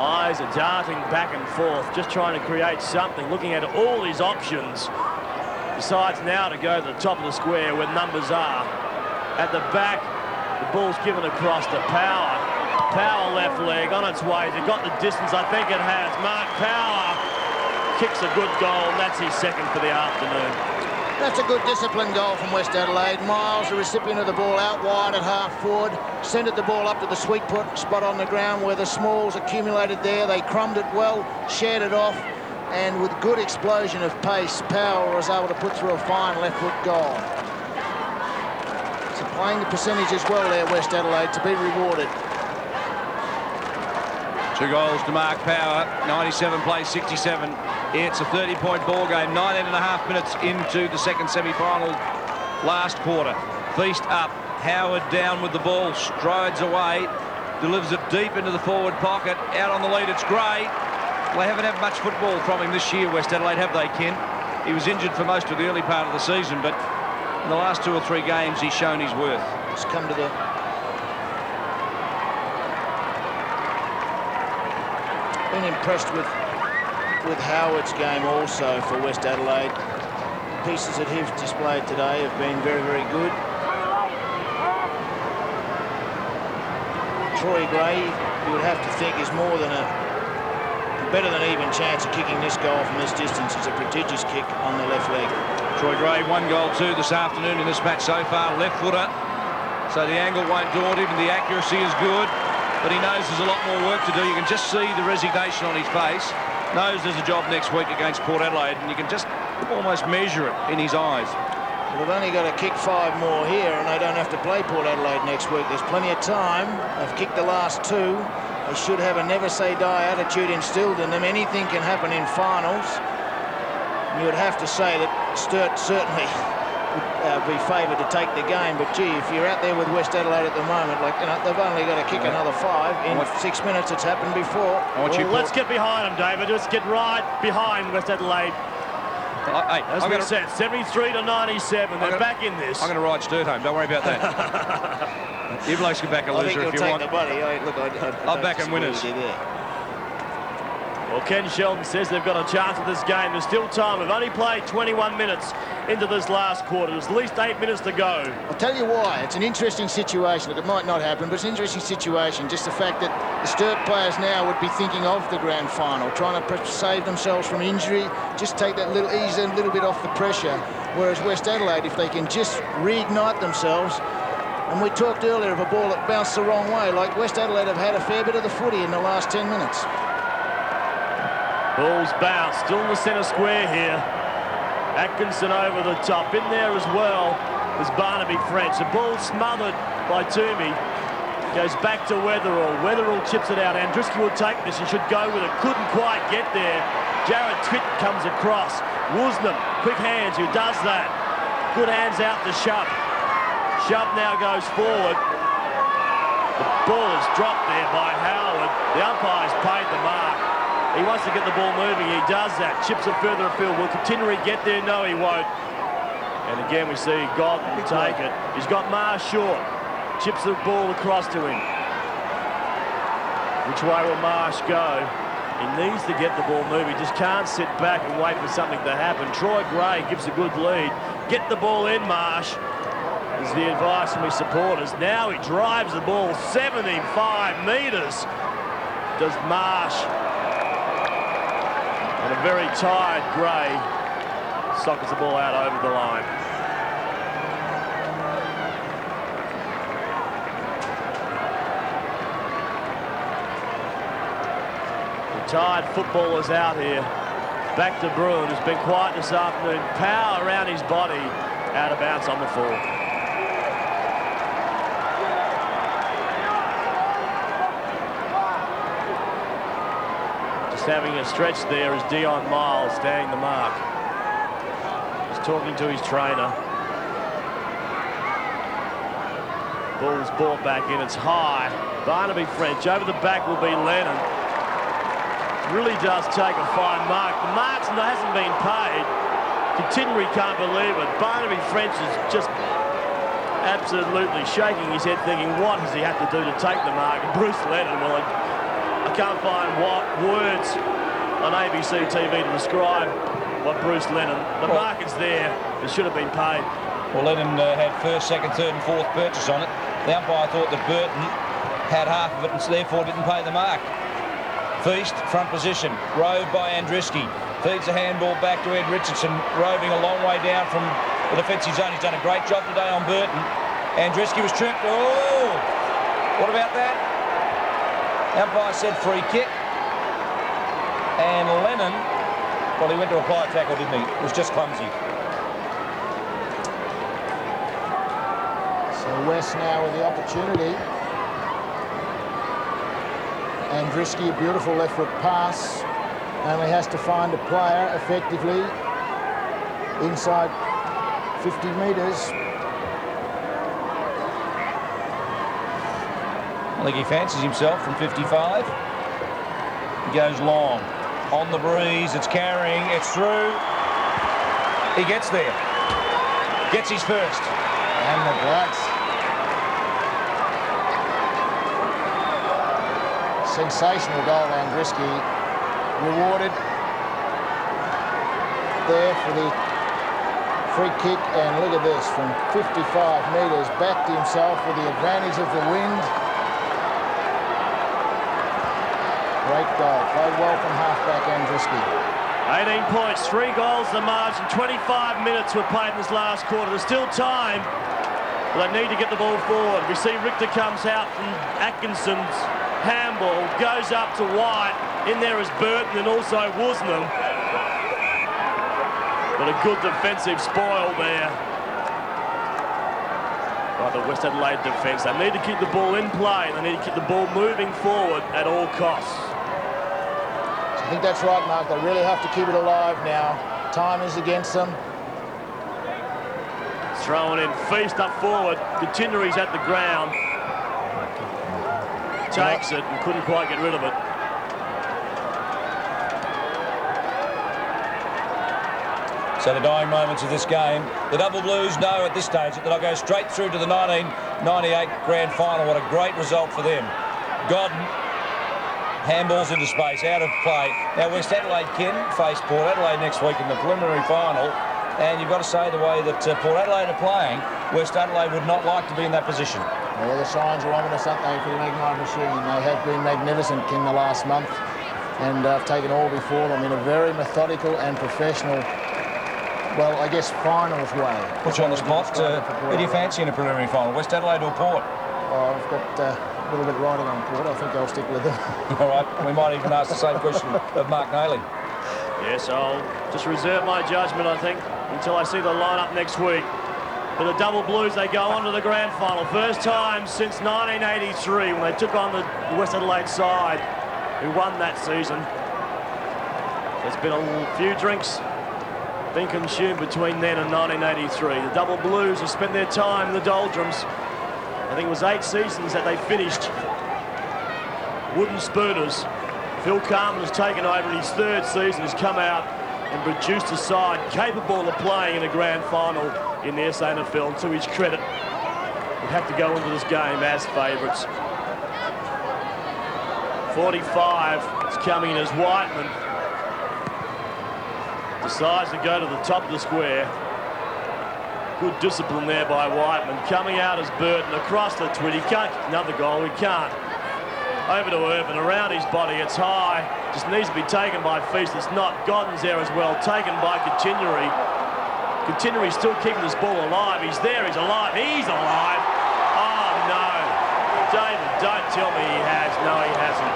Eyes are darting back and forth, just trying to create something, looking at all his options. Decides now to go to the top of the square where numbers are. At the back, the ball's given across to Power. Power left leg on its way. Has it got the distance? I think it has. Mark Power kicks a good goal, and that's his second for the afternoon. That's a good disciplined goal from West Adelaide. Miles, the recipient of the ball, out wide at half forward, centred the ball up to the sweet spot on the ground where the Smalls accumulated there. They crumbed it well, shared it off, and with good explosion of pace, Power was able to put through a fine left foot goal. So playing the percentage as well there, West Adelaide, to be rewarded. 2 goals to Mark Power, 97 plays 67. It's a 30-point ball game, 19.5 minutes into the second semi-final last quarter. Feast up, Howard down with the ball, strides away, delivers it deep into the forward pocket, out on the lead, it's Gray. They haven't had much football from him this year, West Adelaide, have they, Ken? He was injured for most of the early part of the season, but in the last 2 or 3 games, he's shown his worth. It's come to the... Been impressed with Howard's game also for West Adelaide. The pieces that he's displayed today have been very, very good. Troy Gray, you would have to think, is more than a better than even chance of kicking this goal from this distance. It's a prodigious kick on the left leg. Troy Gray, 1 goal 2 this afternoon in this match so far. Left footer, so the angle won't daunt him, and the accuracy is good. But he knows there's a lot more work to do. You can just see the resignation on his face. Knows there's a job next week against Port Adelaide, and you can just almost measure it in his eyes. Well, they've only got to kick 5 more here, and they don't have to play Port Adelaide next week. There's plenty of time. They've kicked the last 2. They should have a never-say-die attitude instilled in them. Anything can happen in finals. You would have to say that Sturt certainly would be favoured to take the game, but gee, if you're out there with West Adelaide at the moment, like, you know, they've only got to kick another 5 in 6 minutes. It's happened before. Let's get behind them, David. Let's get right behind West Adelaide. As we said, 73 to 97. They're back in this. I'm going to ride Sturt home. Don't worry about that. You blokes can back a loser if you want. I'll back and winners. Well, Ken Sheldon says they've got a chance at this game. There's still time. We've only played 21 minutes into this last quarter. There's at least 8 minutes to go. I'll tell you why. It's an interesting situation. Look, it might not happen, but it's an interesting situation. Just the fact that the Sturt players now would be thinking of the grand final, trying to save themselves from injury, just take that ease a little bit off the pressure. Whereas West Adelaide, if they can just reignite themselves, and we talked earlier of a ball that bounced the wrong way, like West Adelaide have had a fair bit of the footy in the last 10 minutes. Ball's bounced, still in the centre square here. Atkinson over the top, in there as well as Barnaby French. The ball smothered by Toomey. Goes back to Weatherall. Weatherall chips it out. Andruski will take this and should go with it. Couldn't quite get there. Jared Twitt comes across. Woosnam, quick hands, who does that. Good hands out to Shub. Shub now goes forward. The ball is dropped there by Howard. The umpire's paid the mark. He wants to get the ball moving. He does that. Chips it further afield. Will Tinnery get there? No, he won't. And again, we see Godden take it. He's got Marsh short. Chips the ball across to him. Which way will Marsh go? He needs to get the ball moving. He just can't sit back and wait for something to happen. Troy Gray gives a good lead. Get the ball in, Marsh, is the advice from his supporters. Now he drives the ball 75 metres. Does Marsh. And a very tired Gray sockets the ball out over the line. Tired footballers out here. Back to Bruin, who's been quiet this afternoon. Power around his body. Out of bounds on the full. Just having a stretch there is Dion Miles standing the mark. He's talking to his trainer. Ball's brought back in, it's high. Barnaby French, over the back will be Lennon. Really does take a fine mark. The mark hasn't been paid. Continuary can't believe it. Barnaby French is just absolutely shaking his head thinking, what does he have to do to take the mark? And Bruce Lennon, well, I can't find what words on ABC TV to describe what Bruce Lennon, the mark is there, it should have been paid. Well, Lennon had first, second, third and fourth purchase on it. The umpire thought that Burton had half of it and therefore didn't pay the mark. Feast, front position, roved by Andriski. Feeds the handball back to Ed Richardson, roving a long way down from the defensive zone. He's done a great job today on Burton. Andriski was tripped. Oh! What about that? The umpire said free kick. And Lennon, well, he went to apply a tackle, didn't he? It was just clumsy. So West now with the opportunity. Andriski, a beautiful left foot pass. Only has to find a player effectively inside 50 metres. I think he fancies himself from 55. He goes long. On the breeze, it's carrying, it's through. He gets there. Gets his first. And the bloods. Sensational goal, Andriski. Rewarded there for the free kick, and look at this, from 55 metres, backed himself with the advantage of the wind. Great goal, played well from half-back Andriski. 18 points, 3 goals the margin, 25 minutes were played in this last quarter. There's still time, but they need to get the ball forward. We see Richter comes out from Atkinson's handball, goes up to White. In there is Burton and also Woosnam. But a good defensive spoil there by the West Adelaide defence. They need to keep the ball in play. They need to keep the ball moving forward at all costs. I think that's right, Mark. They really have to keep it alive now. Time is against them. Throwing in, Feast up forward. Continuary's at the ground. Takes it and couldn't quite get rid of it. So the dying moments of this game. The Double Blues know at this stage that they'll go straight through to the 1998 grand final. What a great result for them. Godden handballs into space, out of play. Now West Adelaide can face Port Adelaide next week in the preliminary final. And you've got to say the way that Port Adelaide are playing, West Adelaide would not like to be in that position. Well, the signs are ominous, aren't they, for the Magnificent Machine? They have been magnificent in the last month and taken all before them in a very methodical and professional, well, I guess, finals way. Put you on the spot. Who do you fancy in a preliminary final, West Adelaide or Port? Oh, I've got a little bit riding on Port. I think I'll stick with them. All right, we might even ask the same question of Mark Nayley. Yes, I'll just reserve my judgment, I think, until I see the lineup next week. For the Double Blues, they go on to the grand final. First time since 1983 when they took on the West Adelaide side who won that season. There's been a few drinks being consumed between then and 1983. The Double Blues have spent their time in the doldrums. I think it was 8 seasons that they finished wooden spooners. Phil Carman has taken over in his 3rd season, has come out and produced a side capable of playing in a grand final in the SANFL. To his credit, we have to go into this game as favourites. 45 is coming in as Whiteman. Decides to go to the top of the square. Good discipline there by Whiteman. Coming out as Burton across the twin. He can't kick another goal. He can't. Over to Irvin, around his body, it's high. Just needs to be taken by Feast. It's not. Godden's there as well. Taken by Continuary. Continuary's still keeping this ball alive. He's there. He's alive. He's alive. Oh, no. David, don't tell me he has. No, he hasn't.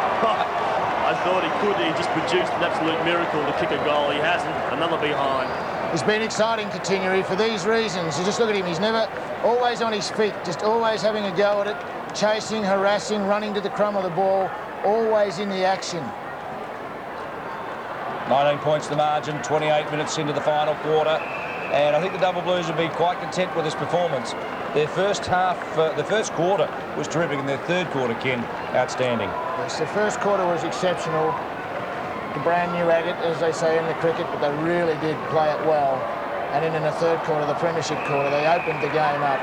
I thought he could. He just produced an absolute miracle to kick a goal. He hasn't. Another behind. It's been exciting, Continuary, for these reasons. You just look at him. He's never always on his feet, just always having a go at it, chasing, harassing, running to the crumb of the ball, always in the action. 19 points the margin, 28 minutes into the final quarter, and I think the Double Blues will be quite content with this performance. Their first quarter was terrific, and their third quarter, Ken, outstanding. Yes, the first quarter was exceptional. The brand new agate, as they say in the cricket, but they really did play it well. And then in the third quarter, the premiership quarter, they opened the game up.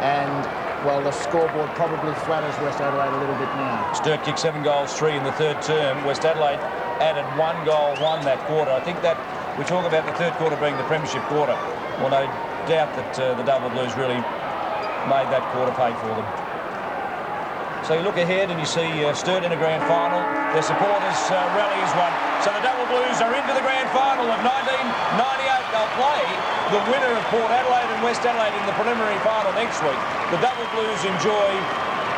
And, well, the scoreboard probably flatters West Adelaide a little bit now. Sturt kicked 7 goals, 3 in the third term. West Adelaide added 1 goal, 1 that quarter. I think that we talk about the third quarter being the premiership quarter. Well, no doubt that the Double Blues really made that quarter pay for them. So you look ahead and you see Sturt in a grand final. Their supporters rally as one. So the Double Blues are into the grand final of 1998. They'll play the winner of Port Adelaide and West Adelaide in the preliminary final next week. The Double Blues enjoy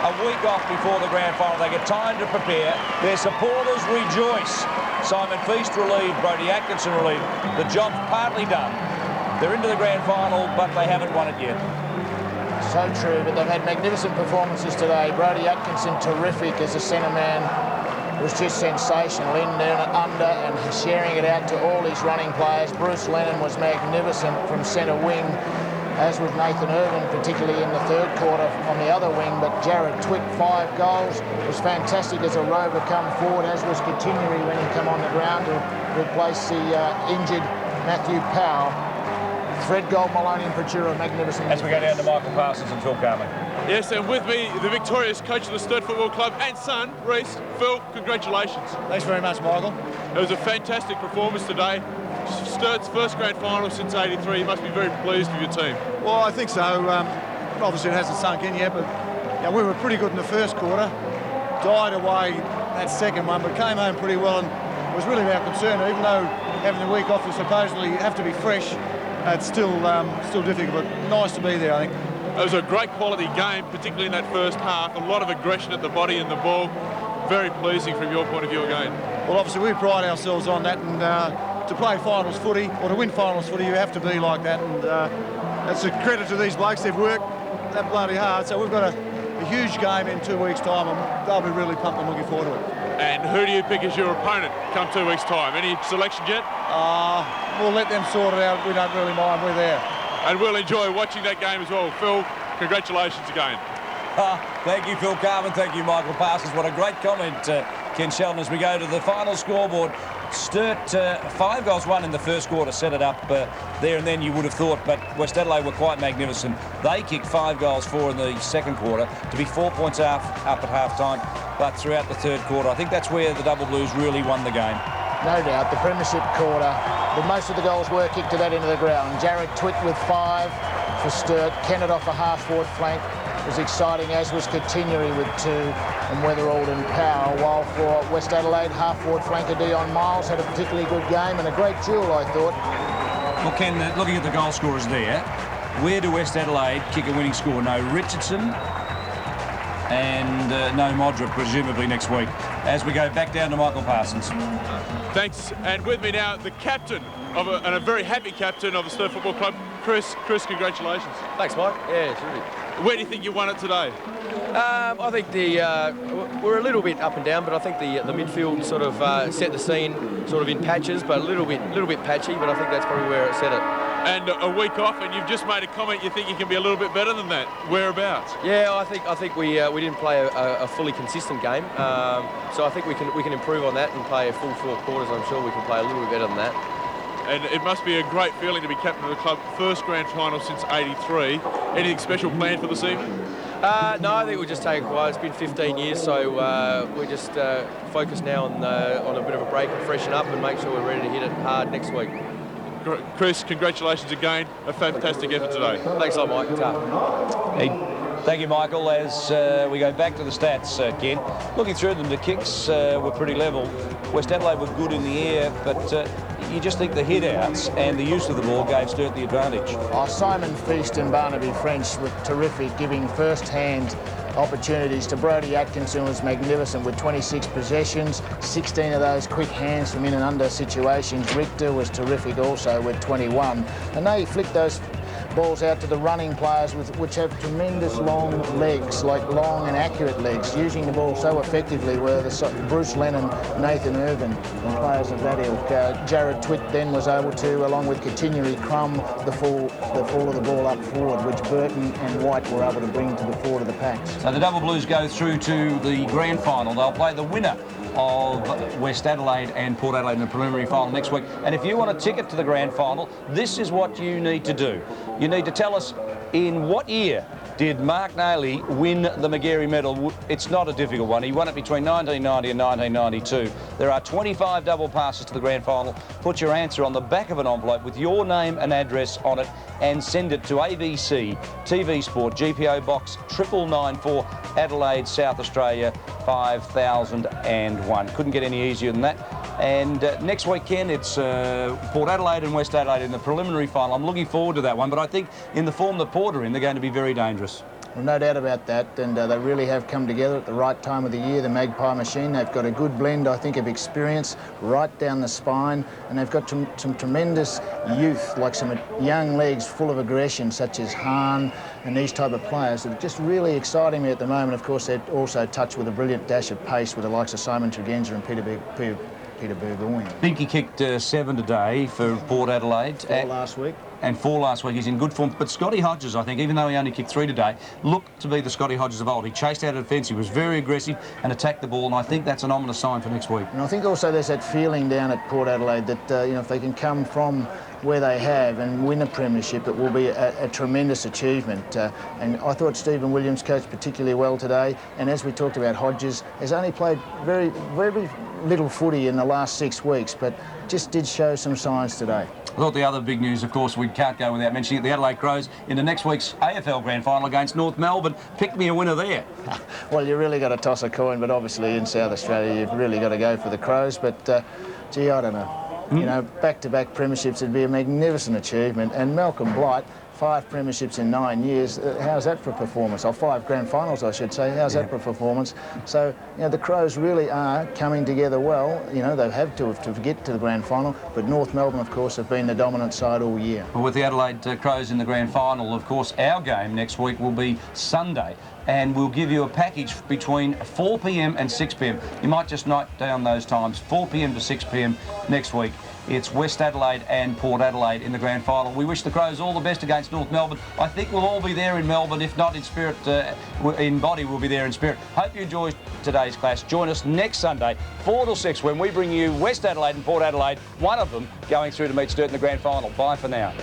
a week off before the grand final. They get time to prepare. Their supporters rejoice. Simon Feast relieved, Brodie Atkinson relieved. The job's partly done. They're into the grand final, but they haven't won it yet. So true, but they've had magnificent performances today. Brodie Atkinson, terrific as a centre man, was just sensational, in and under and sharing it out to all his running players. Bruce Lennon was magnificent from centre wing, as was Nathan Irvin, particularly in the third quarter on the other wing. But Jared Twick, 5 goals, was fantastic as a rover come forward, as was Continuary when he came on the ground to replace the injured Matthew Powell. Fred Gold, Maloney and Protura, magnificent. As we go down to Michael Parsons and Phil Carman. Yes, and with me, the victorious coach of the Sturt Football Club and son, Reece. Phil, congratulations. Thanks very much, Michael. It was a fantastic performance today. Sturt's first grand final since '83. You must be very pleased with your team. Well, I think so. Obviously, it hasn't sunk in yet, but we were pretty good in the first quarter. Died away that second one, but came home pretty well, and it was really our concern. Even though having the week off, you supposedly have to be fresh. It's still difficult, but nice to be there, I think. It was a great quality game, particularly in that first half. A lot of aggression at the body and the ball. Very pleasing from your point of view again. Well, obviously, we pride ourselves on that, and to play finals footy, or to win finals footy, you have to be like that, and that's a credit to these blokes. They've worked that bloody hard, so we've got a huge game in 2 weeks' time, and they'll be really pumped and looking forward to it. And who do you pick as your opponent come 2 weeks' time? Any selection yet? We'll let them sort it out. We don't really mind. We're there. And we'll enjoy watching that game as well. Phil, congratulations again. Thank you, Phil Carman. Thank you, Michael Parsons. What a great comment, Ken Sheldon, as we go to the final scoreboard. Sturt, 5 goals, 1 in the first quarter, set it up there and then, you would have thought, but West Adelaide were quite magnificent. They kicked 5 goals, 4 in the second quarter to be 4 points up at half-time, but throughout the third quarter, I think that's where the Double Blues really won the game. No doubt, the premiership quarter, most of the goals were kicked to that end of the ground. Jared Twick with 5 for Sturt. Kennett off a half-forward flank was exciting, as was Continuary with 2, and Weatherald and Powell. While for West Adelaide, half-forward flanker Dion Miles had a particularly good game and a great duel, I thought. Well, Ken, looking at the goal scorers there, where do West Adelaide kick a winning score? No Richardson and no Modra, presumably next week, as we go back down to Michael Parsons. Thanks, and with me now, the captain and a very happy captain of the Sturt Football Club, Chris. Chris, congratulations. Thanks, Mike. Yeah, terrific. Where do you think you won it today? I think we're a little bit up and down, but I think the midfield sort of set the scene sort of in patches, but a little bit patchy, but I think that's probably where it set it. And a week off, and you've just made a comment. You think you can be a little bit better than that? Whereabouts? Yeah, I think we didn't play a fully consistent game, so I think we can improve on that and play a full 4 quarters. I'm sure we can play a little bit better than that. And it must be a great feeling to be captain of the club, first grand final since '83. Anything special planned for this evening? No, I think we'll just take it quiet. It's been 15 years, so we're just focused now on a bit of a break and freshen up and make sure we're ready to hit it hard next week. Chris, congratulations again. A fantastic effort today. Thanks a lot, Mike. Hey, thank you, Michael. As we go back to the stats, Ken, looking through them, the kicks were pretty level. West Adelaide were good in the air, but you just think the hit-outs and the use of the ball gave Sturt the advantage. Oh, Simon Feast and Barnaby French were terrific, giving first-hand opportunities to Brodie Atkinson was magnificent with 26 possessions, 16 of those quick hands from in and under situations. Richter was terrific also with 21. And they flicked those balls out to the running players which have tremendous long legs, like long and accurate legs. Using the ball so effectively were the Bruce Lennon, Nathan Irvin, and players of that ilk. Jared Twitt then was able to, along with continually crumb the fall of the ball up forward, which Burton and White were able to bring to the forward of the packs. So the Double Blues go through to the grand final. They'll play the winner of West Adelaide and Port Adelaide in the preliminary final next week. And if you want a ticket to the grand final, this is what you need to do. You need to tell us in what year did Mark Nailey win the Magarey medal. It's not a difficult one. He won it between 1990 and 1992. There are 25 double passes to the grand final. Put your answer on the back of an envelope with your name and address on it and send it to ABC TV Sport, GPO Box 9994, Adelaide, South Australia, 5001. Couldn't get any easier than that. And next weekend it's Port Adelaide and West Adelaide in the preliminary final. I'm looking forward to that one, but I think in the form that Port are in, they're going to be very dangerous. Well, no doubt about that, and they really have come together at the right time of the year, the Magpie machine. They've got a good blend, I think, of experience right down the spine, and they've got some tremendous youth, like some young legs full of aggression, such as Hahn and these type of players that are just really exciting me at the moment. Of course, they're also touched with a brilliant dash of pace with the likes of Simon Tregenza and Peter Burgoyne. Binky kicked 7 today for Port Adelaide. 4 last week. And 4 last week. He's in good form. But Scotty Hodges, I think, even though he only kicked 3 today, looked to be the Scotty Hodges of old. He chased out of defence, he was very aggressive and attacked the ball, and I think that's an ominous sign for next week. And I think also there's that feeling down at Port Adelaide that, you know, if they can come from where they have and win a premiership, it will be a tremendous achievement. And I thought Stephen Williams coached particularly well today. And as we talked about, Hodges has only played very, very little footy in the last 6 weeks, but just did show some signs today. I thought the other big news, of course, we can't go without mentioning it, the Adelaide Crows in the next week's AFL Grand Final against North Melbourne. Pick me a winner there. Well, you really got to toss a coin, but obviously in South Australia you've really got to go for the Crows. But, gee, I don't know. You know, back-to-back premierships would be a magnificent achievement. And Malcolm Blight, 5 premierships in 9 years. How's that for performance? Or 5 grand finals, I should say. How's that for performance? So, you know, the Crows really are coming together well. You know, they have to get to the grand final. But North Melbourne, of course, have been the dominant side all year. Well, with the Adelaide Crows in the grand final, of course, our game next week will be Sunday. And we'll give you a package between 4 p.m. and 6 p.m. You might just note down those times, 4 p.m. to 6 p.m. next week. It's West Adelaide and Port Adelaide in the grand final. We wish the Crows all the best against North Melbourne. I think we'll all be there in Melbourne. If not in spirit, in body, we'll be there in spirit. Hope you enjoyed today's clash. Join us next Sunday, 4 till 6, when we bring you West Adelaide and Port Adelaide, one of them going through to meet Sturt in the grand final. Bye for now.